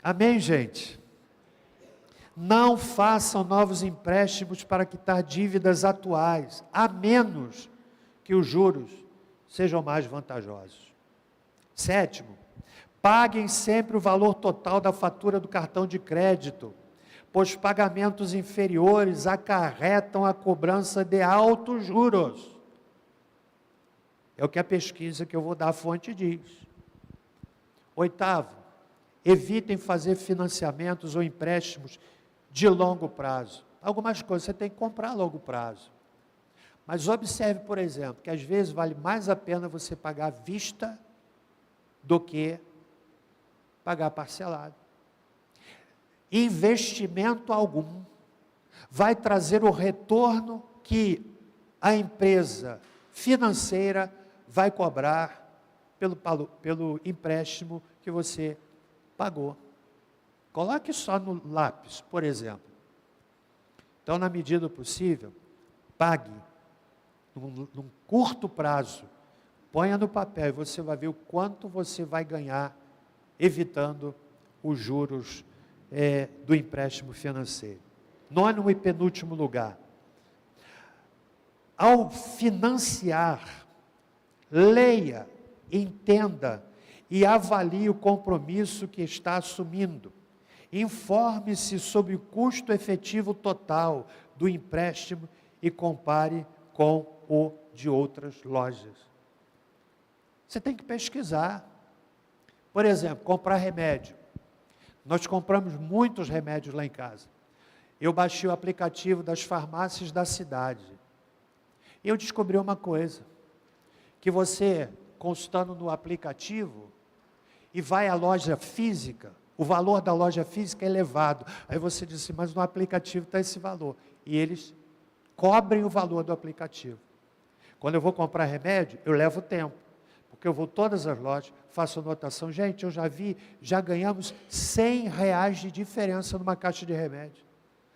Amém, gente? Não façam novos empréstimos para quitar dívidas atuais, a menos que os juros sejam mais vantajosos. 7º, paguem sempre o valor total da fatura do cartão de crédito, pois pagamentos inferiores acarretam a cobrança de altos juros. É o que a pesquisa que eu vou dar a fonte diz. 8º, evitem fazer financiamentos ou empréstimos de longo prazo. Algumas coisas você tem que comprar a longo prazo. Mas observe, por exemplo, que às vezes vale mais a pena você pagar à vista do que pagar parcelado. Investimento algum vai trazer o retorno que a empresa financeira vai cobrar pelo empréstimo que você pagou. Coloque só no lápis, por exemplo. Então, na medida do possível, pague num curto prazo, ponha no papel e você vai ver o quanto você vai ganhar evitando os juros do empréstimo financeiro. Nono e penúltimo lugar. Ao financiar, leia, entenda e avalie o compromisso que está assumindo. Informe-se sobre o custo efetivo total do empréstimo e compare com o de outras lojas. Você tem que pesquisar. Por exemplo, comprar remédio. Nós compramos muitos remédios lá em casa. Eu baixei o aplicativo das farmácias da cidade. E eu descobri uma coisa, que você, consultando no aplicativo, e vai à loja física, o valor da loja física é elevado. Aí você diz assim, mas no aplicativo está esse valor. E eles cobrem o valor do aplicativo. Quando eu vou comprar remédio, eu levo tempo. Porque eu vou todas as lojas, faço anotação. Gente, eu já ganhamos R$100 de diferença numa caixa de remédio.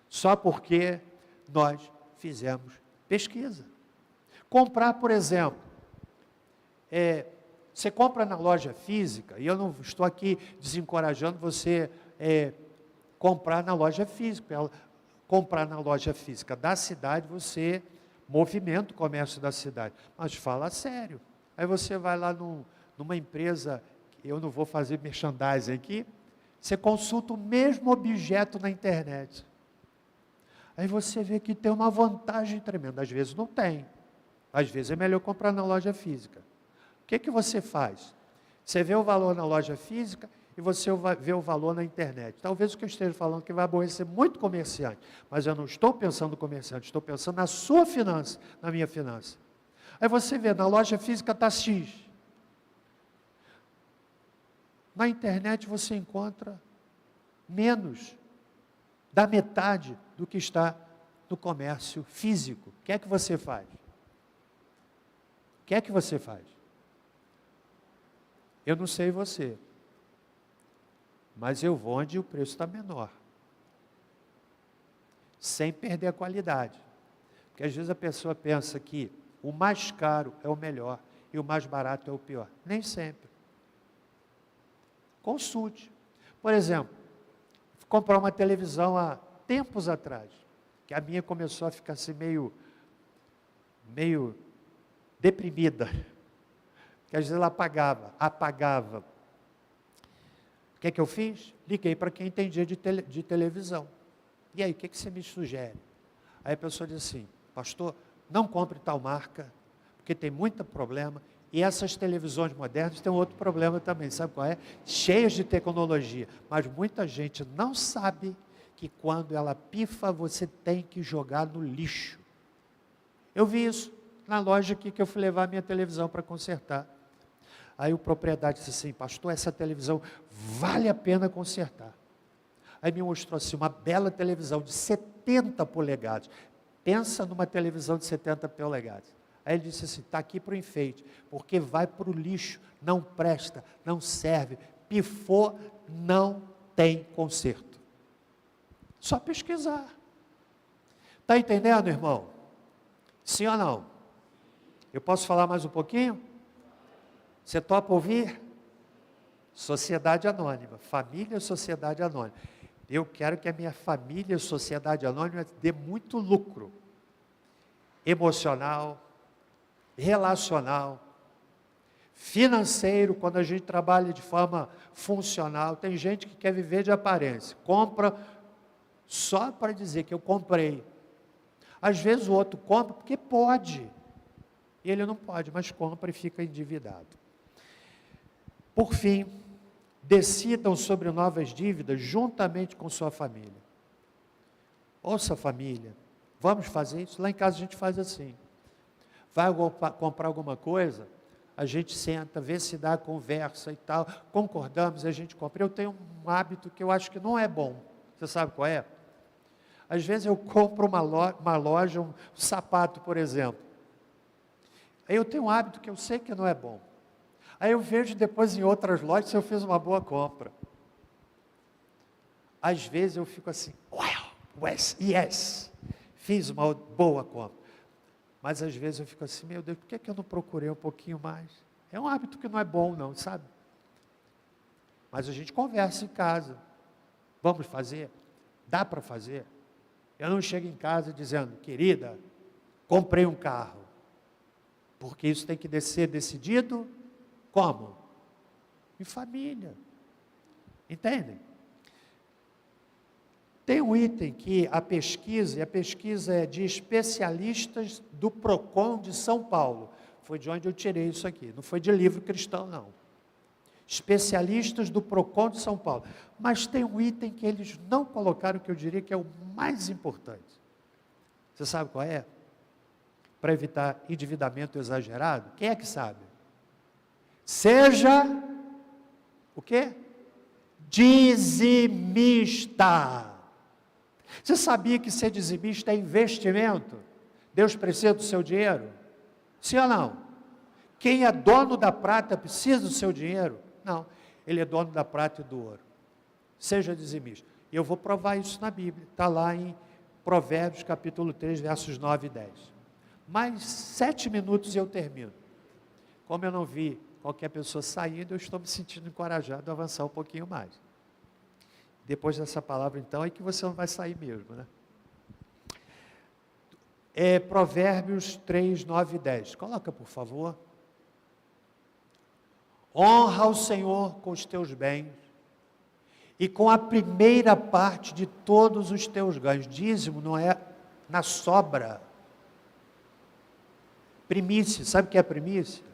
Só porque nós fizemos pesquisa. Comprar, por exemplo, você compra na loja física, e eu não estou aqui desencorajando você comprar na loja física. Comprar na loja física da cidade, você movimenta o comércio da cidade. Mas fala sério. Aí você vai lá numa empresa, eu não vou fazer merchandising aqui, você consulta o mesmo objeto na internet. Aí você vê que tem uma vantagem tremenda. Às vezes não tem. Às vezes é melhor comprar na loja física. O que você faz? Você vê o valor na loja física e você vê o valor na internet. Talvez o que eu esteja falando que vai aborrecer muito comerciante, mas eu não estou pensando no comerciante, estou pensando na sua finança, na minha finança. Aí você vê, na loja física está X. Na internet você encontra menos da metade do que está no comércio físico. O que é que você faz? O que é que você faz? Eu não sei você, mas eu vou onde o preço está menor, sem perder a qualidade. Porque às vezes a pessoa pensa que o mais caro é o melhor e o mais barato é o pior. Nem sempre. Consulte. Por exemplo, fui comprar uma televisão há tempos atrás, que a minha começou a ficar assim meio deprimida. Que às vezes ela apagava. O que é que eu fiz? Liguei para quem entendia de televisão. E aí, o que você me sugere? Aí a pessoa disse assim, pastor, não compre tal marca, porque tem muito problema, e essas televisões modernas têm outro problema também, sabe qual é? Cheias de tecnologia, mas muita gente não sabe que quando ela pifa, você tem que jogar no lixo. Eu vi isso na loja aqui que eu fui levar a minha televisão para consertar. Aí o proprietário disse assim, pastor, essa televisão vale a pena consertar. Aí me mostrou assim, uma bela televisão de 70 polegadas. Pensa numa televisão de 70 polegadas. Aí ele disse assim, está aqui para o enfeite, porque vai para o lixo, não presta, não serve, pifou, não tem conserto. Só pesquisar. Está entendendo, irmão? Sim ou não? Eu posso falar mais um pouquinho? Você topa ouvir? Sociedade Anônima, família Sociedade Anônima. Eu quero que a minha família Sociedade Anônima dê muito lucro. Emocional, relacional, financeiro, quando a gente trabalha de forma funcional. Tem gente que quer viver de aparência. Compra só para dizer que eu comprei. Às vezes o outro compra porque pode. E ele não pode, mas compra e fica endividado. Por fim, decidam sobre novas dívidas juntamente com sua família. Ouça, família, vamos fazer isso? Lá em casa a gente faz assim. Vai comprar alguma coisa, a gente senta, vê se dá conversa e tal, concordamos, a gente compra. Eu tenho um hábito que eu acho que não é bom. Você sabe qual é? Às vezes eu compro uma loja, um sapato, por exemplo. Aí eu tenho um hábito que eu sei que não é bom. Aí eu vejo depois em outras lojas se eu fiz uma boa compra. Às vezes eu fico assim, yes, fiz uma boa compra. Mas às vezes eu fico assim, meu Deus, por que eu não procurei um pouquinho mais? É um hábito que não é bom não, sabe? Mas a gente conversa em casa. Vamos fazer? Dá para fazer? Eu não chego em casa dizendo, querida, comprei um carro. Porque isso tem que ser decidido como? Em família. Entendem? Tem um item que a pesquisa é de especialistas do PROCON de São Paulo. Foi de onde eu tirei isso aqui, não foi de livro cristão, não. Especialistas do PROCON de São Paulo. Mas tem um item que eles não colocaram, que eu diria que é o mais importante. Você sabe qual é? Para evitar endividamento exagerado? Quem é que sabe? Seja o quê? Dizimista. Você sabia que ser dizimista é investimento? Deus precisa do seu dinheiro? Sim ou não? Quem é dono da prata precisa do seu dinheiro? Não, ele é dono da prata e do ouro. Seja dizimista. E eu vou provar isso na Bíblia. Está lá em Provérbios capítulo 3, versos 9 e 10. Mais 7 minutos e eu termino. Como eu não vi qualquer pessoa saindo, eu estou me sentindo encorajado a avançar um pouquinho mais. Depois dessa palavra, então, é que você não vai sair mesmo, né? Provérbios 3, 9 e 10. Coloca, por favor. Honra o Senhor com os teus bens e com a primeira parte de todos os teus ganhos. Dízimo não é na sobra. Primícia, sabe o que é primícia?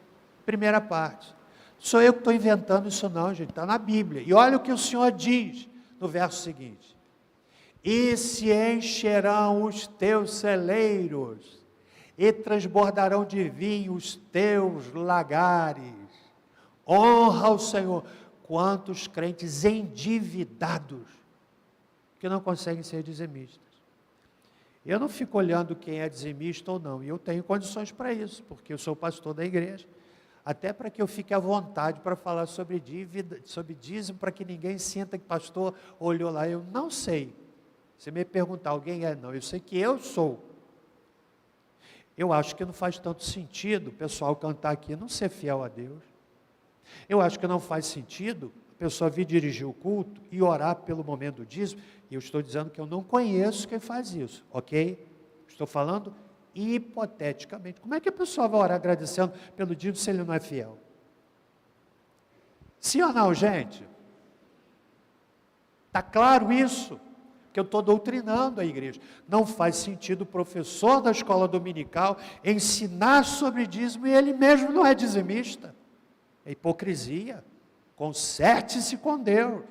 Primeira parte. Sou eu que estou inventando isso não, gente, está na Bíblia. E olha o que o Senhor diz no verso seguinte: e se encherão os teus celeiros, e transbordarão de vinho os teus lagares. Honra o Senhor. Quantos crentes endividados, que não conseguem ser dizimistas. Eu não fico olhando quem é dizimista ou não, e eu tenho condições para isso, porque eu sou pastor da igreja, até para que eu fique à vontade para falar sobre dívida, sobre dízimo, para que ninguém sinta que pastor olhou lá, eu não sei. Se me perguntar, alguém é? Não, eu sei que eu sou. Eu acho que não faz tanto sentido o pessoal cantar aqui, não ser fiel a Deus. Eu acho que não faz sentido a pessoa vir dirigir o culto e orar pelo momento do dízimo, e eu estou dizendo que eu não conheço quem faz isso, ok? Estou falando hipoteticamente. Como é que a pessoa vai orar agradecendo pelo dízimo se ele não é fiel? Sim ou não, gente? Está claro isso? Que eu estou doutrinando a igreja. Não faz sentido o professor da escola dominical ensinar sobre dízimo e ele mesmo não é dizimista. É hipocrisia. Conserte-se com Deus.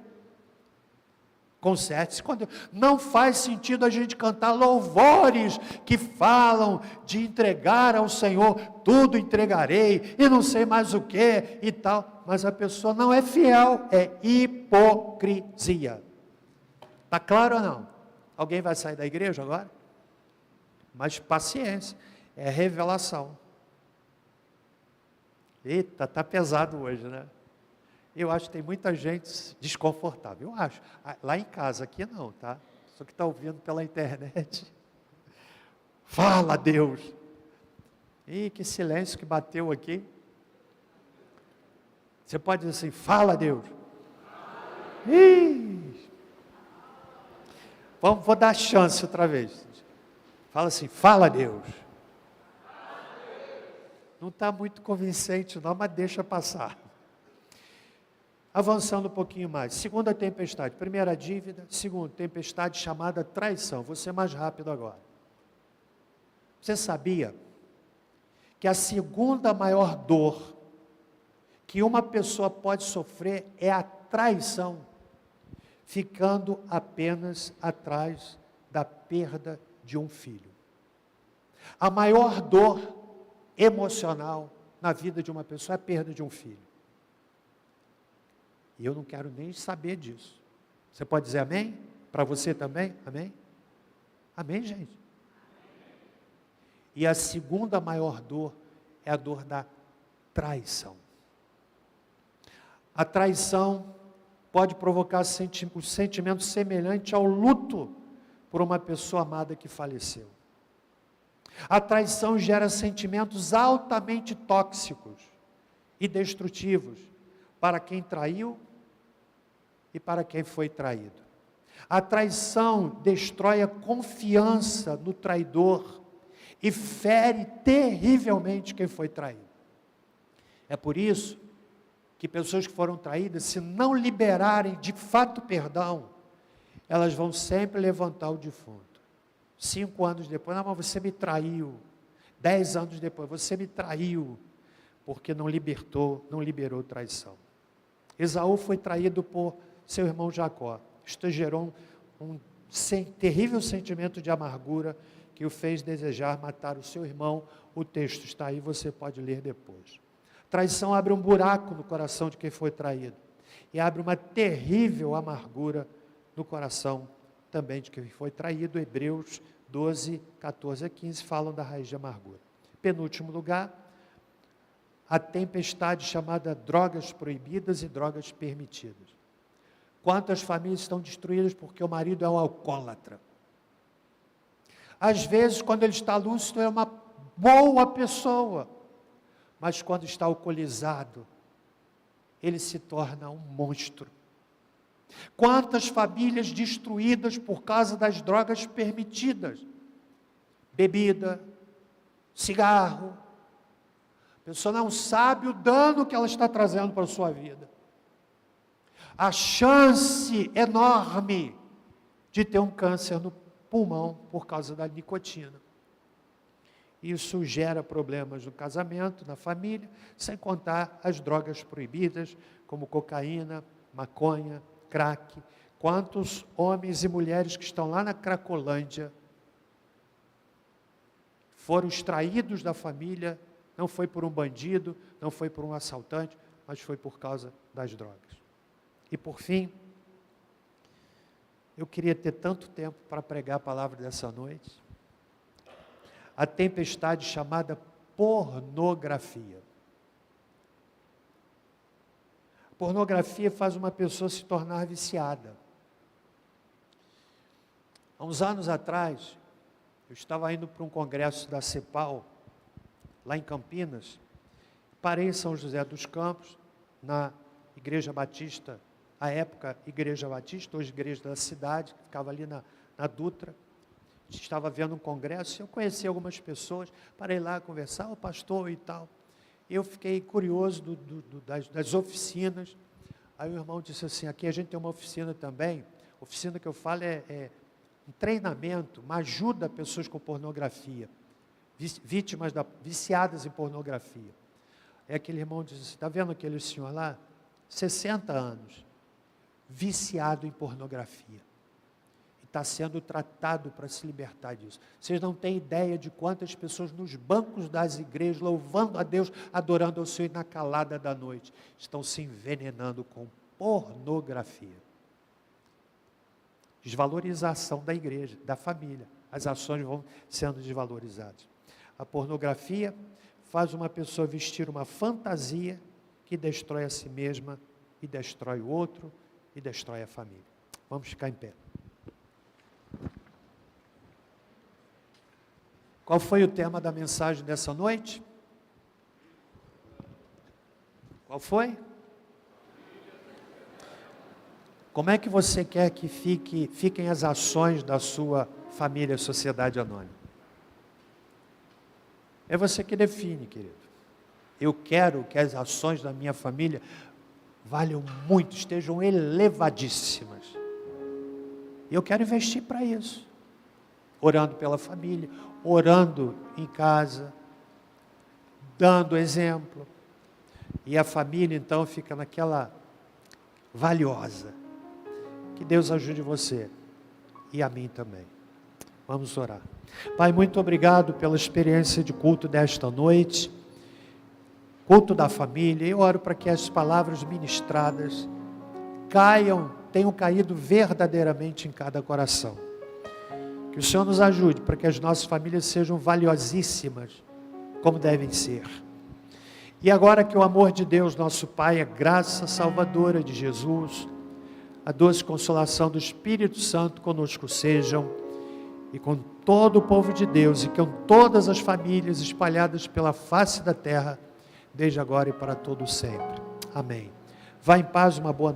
Conserte-se com Deus. Não faz sentido a gente cantar louvores que falam de entregar ao Senhor, tudo entregarei, e não sei mais o que e tal, mas a pessoa não é fiel, é hipocrisia. Está claro ou não? Alguém vai sair da igreja agora? Mas paciência, é revelação. Eita, está pesado hoje, né? Eu acho que tem muita gente desconfortável, eu acho. Lá em casa, aqui não, tá? Só que está ouvindo pela internet. Fala, Deus! Ih, que silêncio que bateu aqui. Você pode dizer assim, fala, Deus! Ih! Vou dar chance outra vez. Fala assim, fala, Deus! Não está muito convincente não, mas deixa passar. Avançando um pouquinho mais. Segunda tempestade. Primeira dívida. Segunda tempestade chamada traição. Vou ser mais rápido agora. Você sabia que a segunda maior dor que uma pessoa pode sofrer é a traição, ficando apenas atrás da perda de um filho. A maior dor emocional na vida de uma pessoa é a perda de um filho. E eu não quero nem saber disso. Você pode dizer amém? Para você também? Amém? Amém, gente? E a segunda maior dor é a dor da traição. A traição pode provocar um sentimento semelhante ao luto por uma pessoa amada que faleceu. A traição gera sentimentos altamente tóxicos e destrutivos para quem traiu e para quem foi traído. A traição destrói a confiança no traidor e fere terrivelmente quem foi traído. É por isso que pessoas que foram traídas, se não liberarem de fato perdão, elas vão sempre levantar o defunto. 5 anos depois, não, mas você me traiu. 10 anos depois, você me traiu, porque não liberou traição. Esaú foi traído por seu irmão Jacó. Isto gerou um terrível sentimento de amargura que o fez desejar matar o seu irmão. O texto está aí, você pode ler depois. Traição abre um buraco no coração de quem foi traído e abre uma terrível amargura no coração também de quem foi traído. Hebreus 12, 14 a 15 falam da raiz de amargura. Penúltimo lugar, a tempestade chamada drogas proibidas e drogas permitidas. Quantas famílias estão destruídas porque o marido é um alcoólatra? Às vezes, quando ele está lúcido, é uma boa pessoa, mas quando está alcoolizado, ele se torna um monstro. Quantas famílias destruídas por causa das drogas permitidas? Bebida, cigarro. A pessoa não sabe o dano que ela está trazendo para a sua vida. A chance enorme de ter um câncer no pulmão por causa da nicotina. Isso gera problemas no casamento, na família, sem contar as drogas proibidas, como cocaína, maconha, crack. Quantos homens e mulheres que estão lá na Cracolândia foram extraídos da família, não foi por um bandido, não foi por um assaltante, mas foi por causa das drogas. E por fim, eu queria ter tanto tempo para pregar a palavra dessa noite. A tempestade chamada pornografia. A pornografia faz uma pessoa se tornar viciada. Há uns anos atrás, eu estava indo para um congresso da CEPAL, lá em Campinas, parei em São José dos Campos, na Igreja Batista, à época Igreja Batista, hoje Igreja da Cidade, que ficava ali na Dutra. Estava vendo um congresso, eu conheci algumas pessoas, parei lá a conversar, o pastor e tal. Eu fiquei curioso das oficinas. Aí o irmão disse assim, aqui a gente tem uma oficina também, oficina que eu falo é um treinamento, uma ajuda a pessoas com pornografia, vítimas viciadas em pornografia. Aí aquele irmão disse assim, está vendo aquele senhor lá? 60 anos, viciado em pornografia. Está sendo tratado para se libertar disso. Vocês não têm ideia de quantas pessoas nos bancos das igrejas, louvando a Deus, adorando ao Senhor, e na calada da noite, estão se envenenando com pornografia. Desvalorização da igreja, da família. As ações vão sendo desvalorizadas. A pornografia faz uma pessoa vestir uma fantasia que destrói a si mesma, e destrói o outro, e destrói a família. Vamos ficar em pé. Qual foi o tema da mensagem dessa noite? Qual foi? Como é que você quer que fiquem as ações da sua família, sociedade anônima? É você que define, querido. Eu quero que as ações da minha família valham muito, estejam elevadíssimas. E eu quero investir para isso. Orando pela família, orando em casa, dando exemplo. E a família, então, fica naquela valiosa. Que Deus ajude você e a mim também. Vamos orar. Pai, muito obrigado pela experiência de culto desta noite. culto da família. Eu oro para que as palavras ministradas tenham caído verdadeiramente em cada coração. Que o Senhor nos ajude para que as nossas famílias sejam valiosíssimas, como devem ser. E agora que o amor de Deus, nosso Pai, a graça salvadora de Jesus, a doce consolação do Espírito Santo conosco sejam, e com todo o povo de Deus, e com todas as famílias espalhadas pela face da terra, desde agora e para todo sempre. Amém. Vá em paz, uma boa noite.